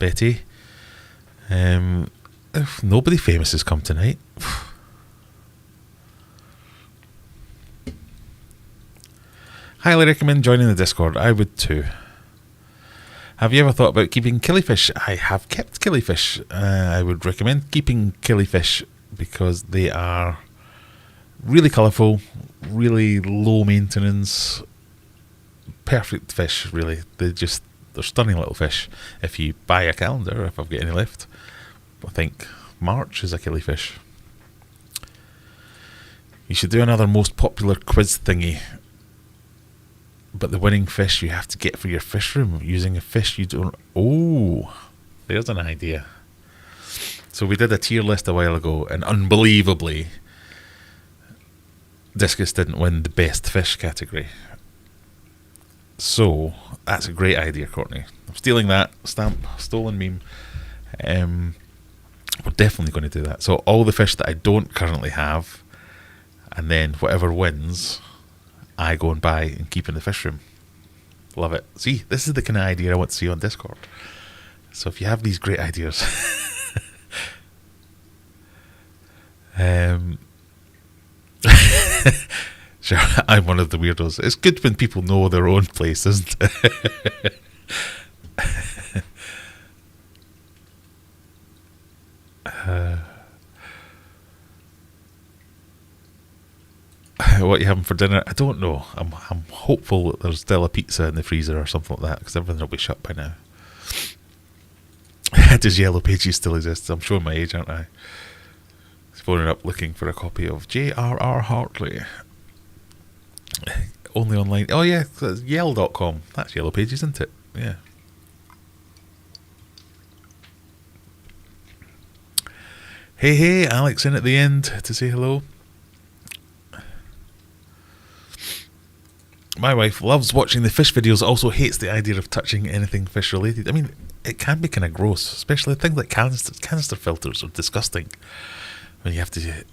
Betty. Nobody famous has come tonight. Highly recommend joining the Discord. I would too. Have you ever thought about keeping killifish? I have kept killifish. I would recommend keeping killifish because they are really colourful, really low maintenance, perfect fish, really. They're stunning little fish. If you buy a calendar, if I've got any left, I think March is a killifish. You should do another most popular quiz thingy. But the winning fish you have to get for your fish room using a fish you don't... Oh, there's an idea. So we did a tier list a while ago, and unbelievably, Discus didn't win the best fish category. So, that's a great idea, Courtney. I'm stealing that stamp, stolen meme. We're definitely going to do that. So all the fish that I don't currently have, and then whatever wins, I go and buy and keep in the fish room. Love it. See, this is the kind of idea I want to see on Discord. So if you have these great ideas, sure, I'm one of the weirdos. It's good when people know their own place, isn't it? What you having for dinner? I don't know. I'm hopeful that there's still a pizza in the freezer or something like that, because everything will be shut by now. Does Yellow Pages still exist? I'm showing my age, aren't I? He's phoning up looking for a copy of J.R.R. Hartley. Only online. Oh yeah, Yell.com. That's Yellow Pages, isn't it? Yeah. Hey, Alex in at the end to say hello. My wife loves watching the fish videos, also hates the idea of touching anything fish related. I mean, it can be kind of gross, especially things like canister filters are disgusting when you have to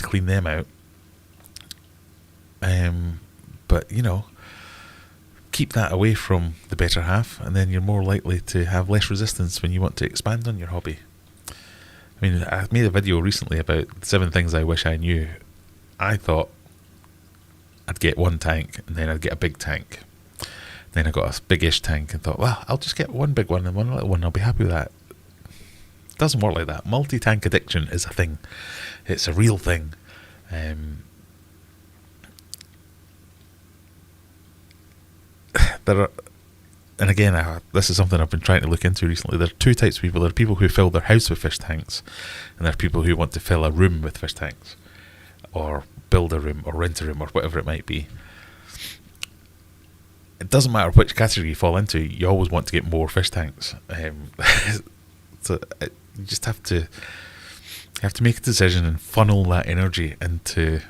clean them out. But you know, keep that away from the better half, and then you're more likely to have less resistance when you want to expand on your hobby. I mean, I made a video recently about 7 things I wish I knew. I thought I'd get one tank, and then I'd get a big tank. Then I got a biggish tank and thought, well, I'll just get one big one and one little one. I'll be happy with that. It doesn't work like that. Multi-tank addiction is a thing. It's a real thing. There are, and again, this is something I've been trying to look into recently. There are two types of people. There are people who fill their house with fish tanks, and there are people who want to fill a room with fish tanks, or build a room, or rent a room, or whatever it might be. It doesn't matter which category you fall into. You always want to get more fish tanks. So you just have to make a decision and funnel that energy into.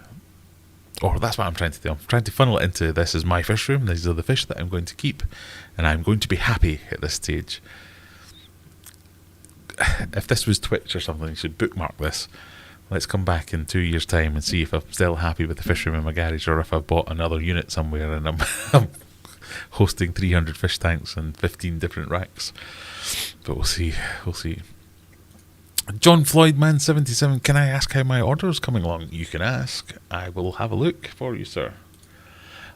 Or that's what I'm trying to do. I'm trying to funnel it into, this is my fish room, these are the fish that I'm going to keep, and I'm going to be happy at this stage. If this was Twitch or something, you should bookmark this. Let's come back in 2 years' time and see if I'm still happy with the fish room in my garage, or if I've bought another unit somewhere and I'm hosting 300 fish tanks and 15 different racks. But we'll see. John Floydman 77, can I ask how my order is coming along? You can ask. I will have a look for you, sir.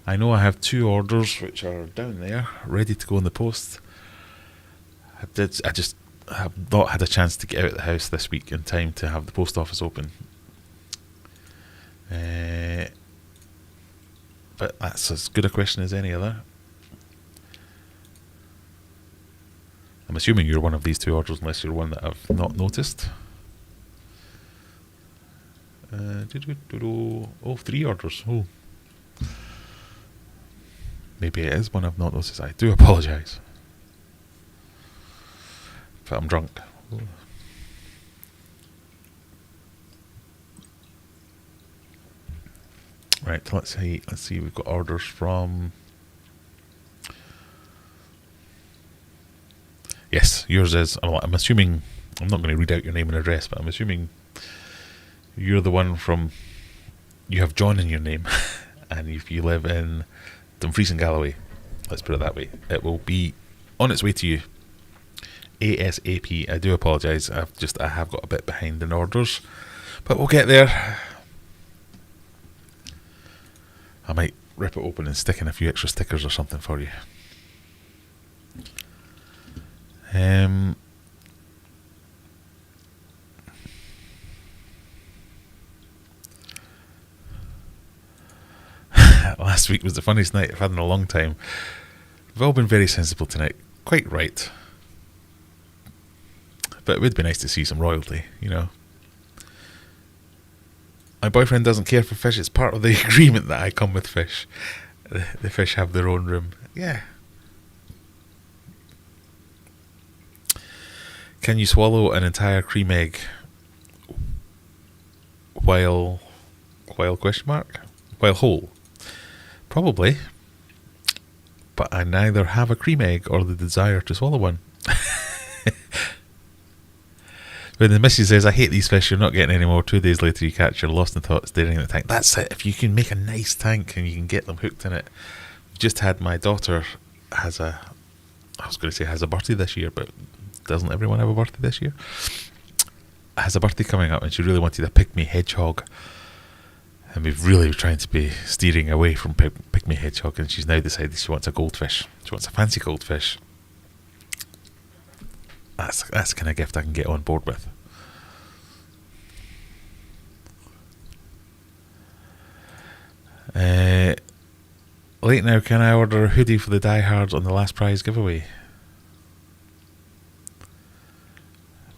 I know I have 2 orders which are down there, ready to go in the post. I just have not had a chance to get out of the house this week in time to have the post office open. But that's as good a question as any other. I'm assuming you're one of these 2 orders, unless you're one that I've not noticed. 3 orders. Oh. Maybe it is one I've not noticed. I do apologise. But I'm drunk. Ooh. Right, let's see. We've got orders from... Yes, yours is. I'm assuming, I'm not going to read out your name and address, but I'm assuming you're the one from, you have John in your name, and if you live in Dumfries and Galloway, let's put it that way, it will be on its way to you ASAP. I do apologise, I have got a bit behind in orders, but we'll get there. I might rip it open and stick in a few extra stickers or something for you. Last week was the funniest night I've had in a long time. We've all been very sensible tonight. Quite right. But it would be nice to see some royalty, you know. My boyfriend doesn't care for fish. It's part of the agreement that I come with fish. The fish have their own room. Yeah. Can you swallow an entire cream egg while whole? Probably. But I neither have a cream egg or the desire to swallow one. When the missus says, I hate these fish, you're not getting any more, 2 days later you catch your lost in thought staring at the tank. That's it. If you can make a nice tank and you can get them hooked in it. We've just had, my daughter has a birthday this year, but doesn't everyone have a birthday this year? Has a birthday coming up, and she really wanted a pygmy hedgehog, and we've really been trying to be steering away from pygmy hedgehog, and she's now decided she wants a goldfish. She wants a fancy goldfish. That's the kind of gift I can get on board with. Late now, can I order a hoodie for the diehards on the last prize giveaway?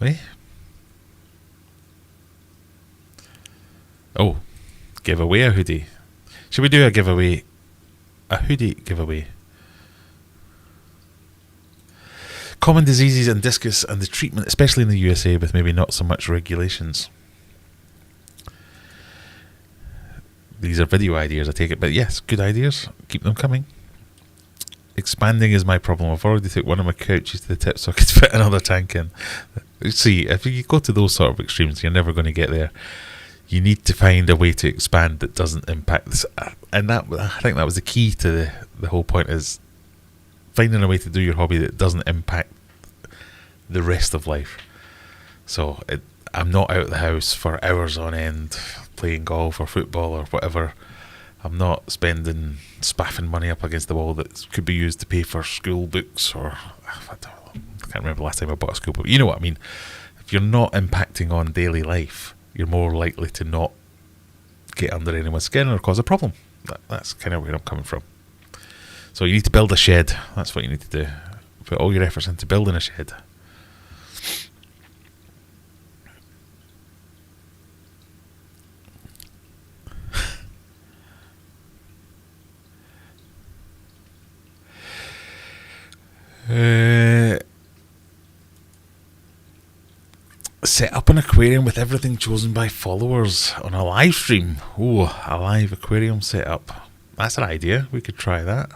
Wait. Oh, give away a hoodie. Should we do a giveaway? A hoodie giveaway. Common diseases and discus and the treatment, especially in the USA, with maybe not so much regulations. These are video ideas, I take it, but yes, good ideas. Keep them coming. Expanding is my problem. I've already took one of my couches to the tip so I could fit another tank in. See, if you go to those sort of extremes, you're never going to get there. You need to find a way to expand that doesn't impact this. And that, I think that was the key to the whole point, is finding a way to do your hobby that doesn't impact the rest of life. So I'm not out of the house for hours on end playing golf or football or whatever. I'm not spaffing money up against the wall that could be used to pay for school books, or I can't remember the last time I bought a school book. You know what I mean. if you're not impacting on daily life, you're more likely to not get under anyone's skin or cause a problem. That's kind of where I'm coming from. So you need to build a shed. That's what you need to do. Put all your efforts into building a shed. Set up an aquarium with everything chosen by followers on a live stream. Ooh, a live aquarium setup. That's an idea. We could try that.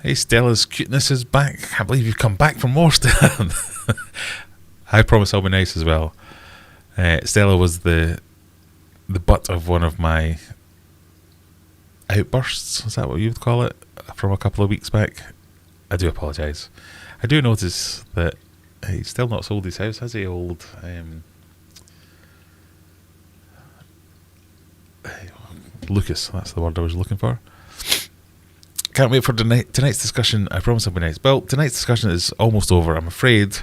Hey, Stella's cuteness is back. I can't believe you've come back for more, Stella. I promise I'll be nice as well. Stella was the butt of one of my outbursts. Is that what you would call it? From a couple of weeks back. I do apologise. I do notice that he's still not sold his house, has he, old Lucas? That's the word I was looking for. Can't wait for tonight's discussion. I promise I'll be nice. Well, tonight's discussion is almost over. I'm afraid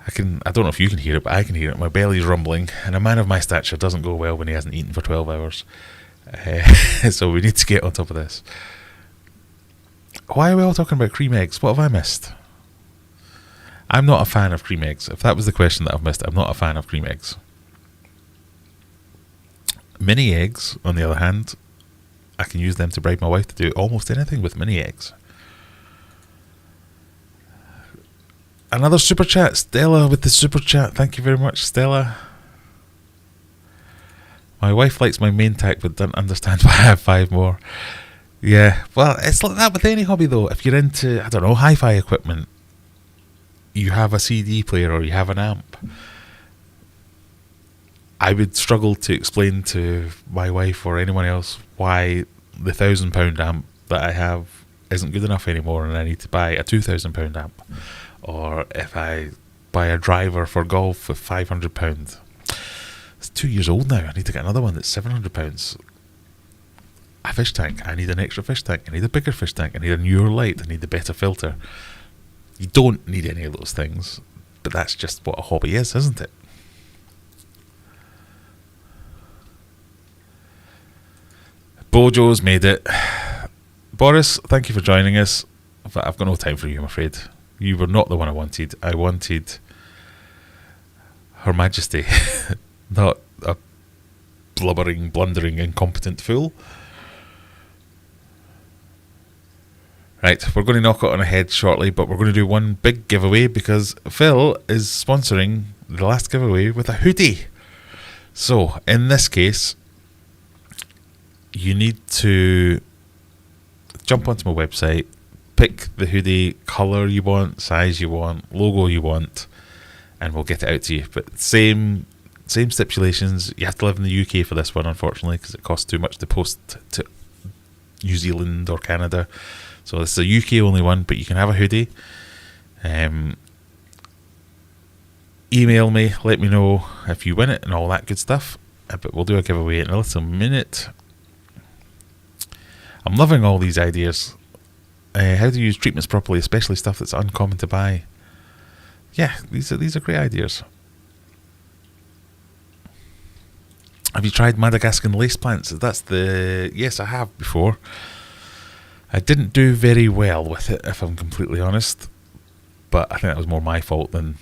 I don't know if you can hear it, but I can hear it. My belly's rumbling, and a man of my stature doesn't go well when he hasn't eaten for 12 hours. So we need to get on top of this. Why are we all talking about cream eggs? What have I missed? I'm not a fan of cream eggs. If that was the question that I've missed, I'm not a fan of cream eggs. Mini eggs, on the other hand, I can use them to bribe my wife to do almost anything with mini eggs. Another super chat. Stella with the super chat. Thank you very much, Stella. My wife likes my main tech but doesn't understand why I have 5 more. Yeah, well, it's like that with any hobby though. If you're into, I don't know, hi-fi equipment, you have a CD player or you have an amp, I would struggle to explain to my wife or anyone else why the £1,000 amp that I have isn't good enough anymore and I need to buy a £2,000 amp. Or if I buy a driver for golf for £500. It's 2 years old now. I need to get another one that's £700. A fish tank. I need an extra fish tank. I need a bigger fish tank. I need a newer light. I need a better filter. You don't need any of those things, but that's just what a hobby is, isn't it? Bojo's made it. Boris, thank you for joining us. But I've got no time for you, I'm afraid. You were not the one I wanted. I wanted Her Majesty, not a blubbering, blundering, incompetent fool. Right, we're going to knock it on the head shortly, but we're going to do one big giveaway because Phil is sponsoring the last giveaway with a hoodie. So, in this case, you need to jump onto my website, pick the hoodie colour you want, size you want, logo you want, and we'll get it out to you. But same stipulations. You have to live in the UK for this one, unfortunately, because it costs too much to post to New Zealand or Canada. So this is a UK only one, but you can have a hoodie. Email me, let me know if you win it and all that good stuff. But we'll do a giveaway in a little minute. I'm loving all these ideas. How to use treatments properly, especially stuff that's uncommon to buy. Yeah, these are great ideas. Have you tried Madagascan lace plants? Yes, I have before. I didn't do very well with it, if I'm completely honest. But I think that was more my fault than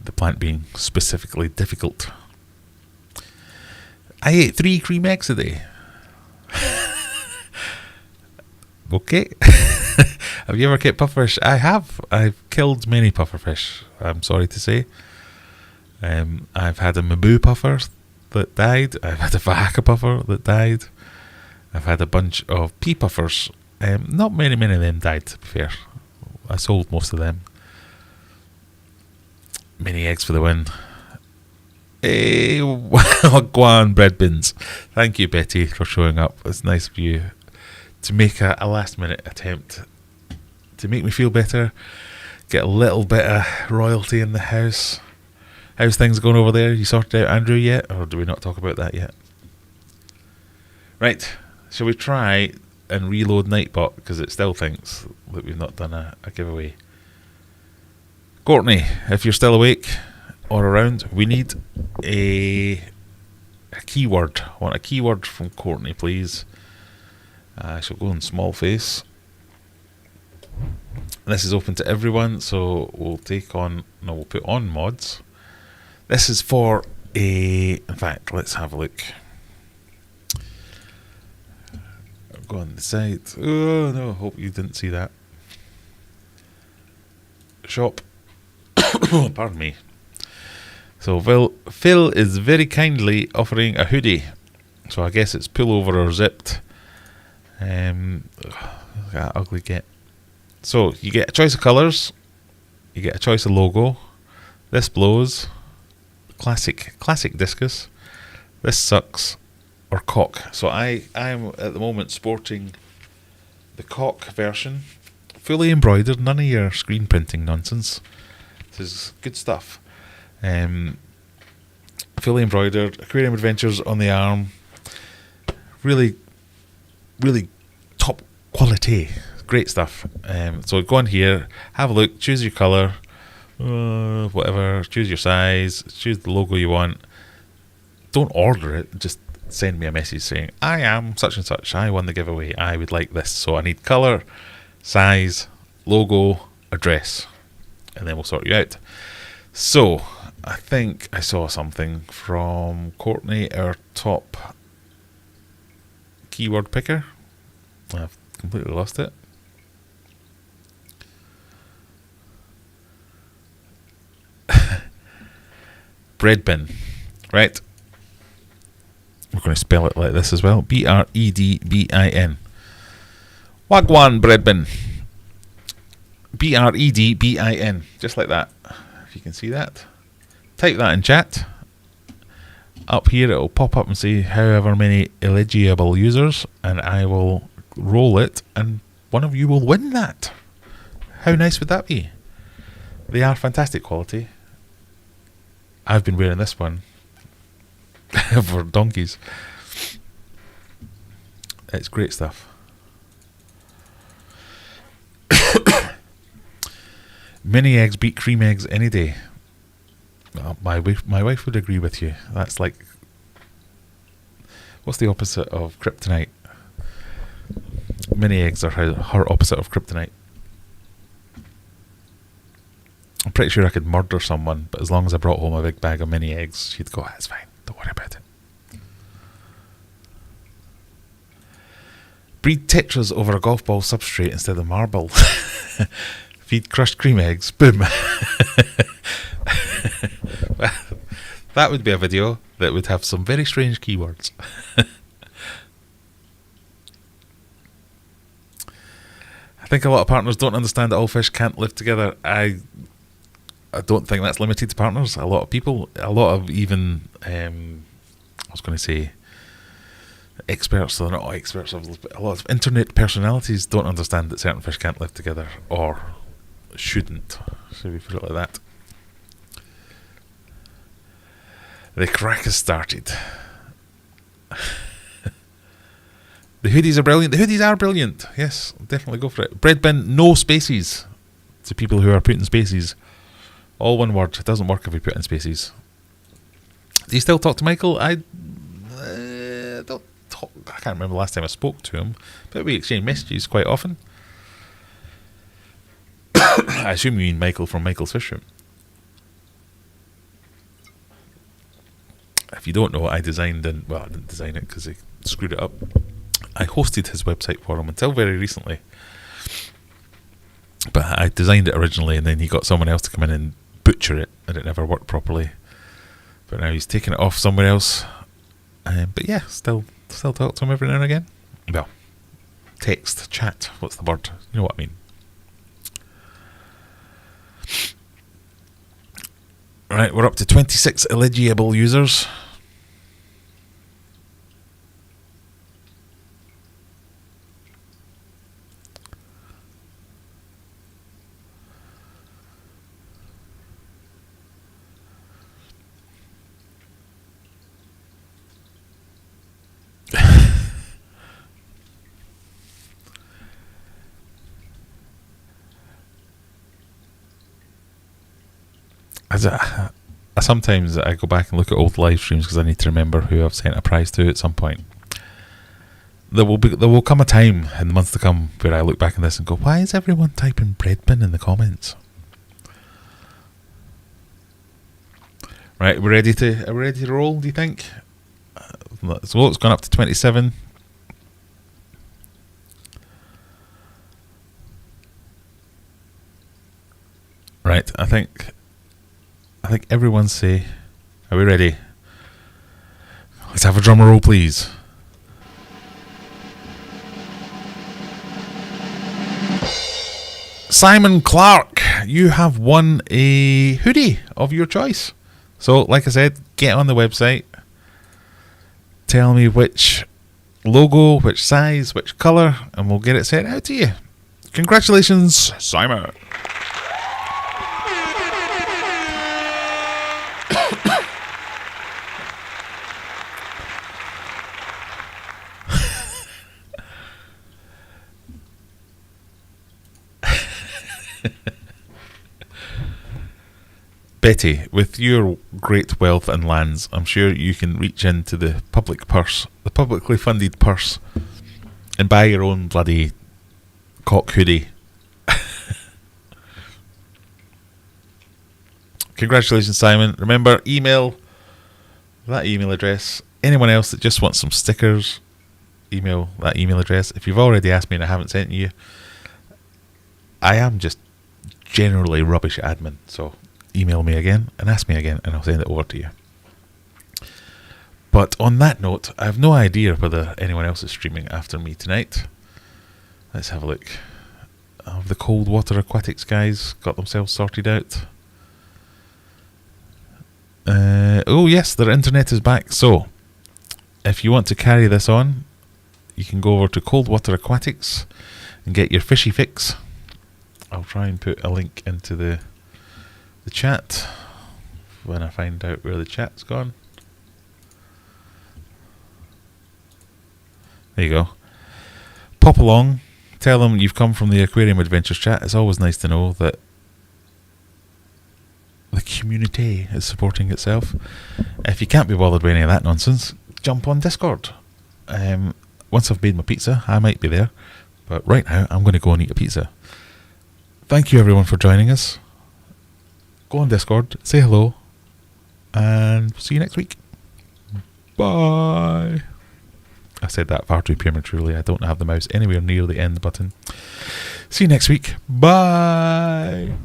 the plant being specifically difficult. I ate 3 cream eggs a day. Okay. Have you ever kept pufferfish? I have. I've killed many pufferfish, I'm sorry to say. I've had a Mabu puffer that died. I've had a Vahaka puffer that died. I've had a bunch of pea puffers. Not many of them died, to be fair. I sold most of them. Many eggs for the win. Hey, go on, bread bins. Thank you, Betty, for showing up. It's nice of you to make a last minute attempt to make me feel better, get a little bit of royalty in the house. How's things going over there? You sorted out Andrew yet, or do we not talk about that yet? Right, shall we try and reload Nightbot because it still thinks that we've not done a giveaway. Courtney, if you're still awake or around, we need a keyword. I want a keyword from Courtney, please. I shall go in small face. This is open to everyone, so we'll put on mods. This is for in fact, let's have a look. Go on the site. Oh no, hope you didn't see that. Shop. Pardon me. So Phil is very kindly offering a hoodie. So I guess it's pullover or zipped. That ugly get. So you get a choice of colours. You get a choice of logo. This blows. Classic discus. This sucks. Or cock. So I am at the moment sporting the cock version. Fully embroidered. None of your screen printing nonsense. This is good stuff. Fully embroidered. Aquarium Adventures on the arm. Really, really top quality. Great stuff. So go on here, have a look, choose your colour, whatever, choose your size, choose the logo you want. Don't order it, just send me a message saying, I am such and such, I won the giveaway, I would like this. So I need colour, size, logo, address, and then we'll sort you out. So I think I saw something from Courtney, our top keyword picker. I've completely lost it. Bread bin, right? We're going to spell it like this as well. Bredbin. Wagwan bread bin. Bredbin. Just like that. If you can see that. Type that in chat. Up here it will pop up and say however many eligible users, and I will roll it and one of you will win that. How nice would that be? They are fantastic quality. I've been wearing this one for donkeys. It's great stuff. Mini eggs beat cream eggs any day. Well, my wife would agree with you. That's like, what's the opposite of kryptonite? Mini eggs are her opposite of kryptonite. I'm pretty sure I could murder someone, but as long as I brought home a big bag of mini eggs, she'd go, that's fine, don't worry about it. Breed tetras over a golf ball substrate instead of marble. Feed crushed cream eggs. Boom. That would be a video that would have some very strange keywords. I think a lot of partners don't understand that all fish can't live together. I don't think that's limited to partners. A lot of people, a lot of even, I was going to say experts, so they're not all experts, a lot of internet personalities don't understand that certain fish can't live together, or shouldn't, should we put it like that. The crack has started. The hoodies are brilliant. The hoodies are brilliant. Yes, definitely go for it. Bread bin, no spaces. To people who are putting spaces. All one word. It doesn't work if we put in spaces. Do you still talk to Michael? I don't talk. I can't remember the last time I spoke to him, but we exchange messages quite often. I assume you mean Michael from Michael's Fish Room. If you don't know, I designed and, well, I didn't design it because he screwed it up. I hosted his website for him until very recently. But I designed it originally, and then he got someone else to come in and butcher it, and it never worked properly. But now he's taken it off somewhere else. But yeah, still talk to him every now and again. Well, text, chat, what's the word? You know what I mean. Right, we're up to 26 eligible users. Sometimes I go back and look at old live streams because I need to remember who I've sent a prize to at some point. There will come a time in the months to come where I look back on this and go, why is everyone typing breadbin in the comments? Right, are we ready to roll, do you think? So it's gone up to 27. Right, I think everyone's say, are we ready? Let's have a drum roll, please. Simon Clark, you have won a hoodie of your choice. So, like I said, get on the website. Tell me which logo, which size, which colour, and we'll get it sent out to you. Congratulations, Simon. Betty, with your great wealth and lands, I'm sure you can reach into the public purse, the publicly funded purse, and buy your own bloody cock hoodie. Congratulations, Simon. Remember, email that email address. Anyone else that just wants some stickers, email that email address. If you've already asked me and I haven't sent you, I am just generally rubbish at admin, so email me again and ask me again and I'll send it over to you. But on that note, I have no idea whether anyone else is streaming after me tonight. Let's have a look. Have the Cold Water Aquatics guys got themselves sorted out? Oh yes, their internet is back. So if you want to carry this on, you can go over to Cold Water Aquatics and get your fishy fix. I'll try and put a link into the chat when I find out where the chat's gone. There you go. Pop along, tell them you've come from the Aquarium Adventures chat. It's always nice to know that the community is supporting itself. If you can't be bothered with any of that nonsense, jump on Discord. Once I've made my pizza, I might be there, but right now I'm going to go and eat a pizza. Thank you everyone for joining us. Go on Discord, say hello, and see you next week. Bye. I said that far too prematurely. I don't have the mouse anywhere near the end button. See you next week. Bye.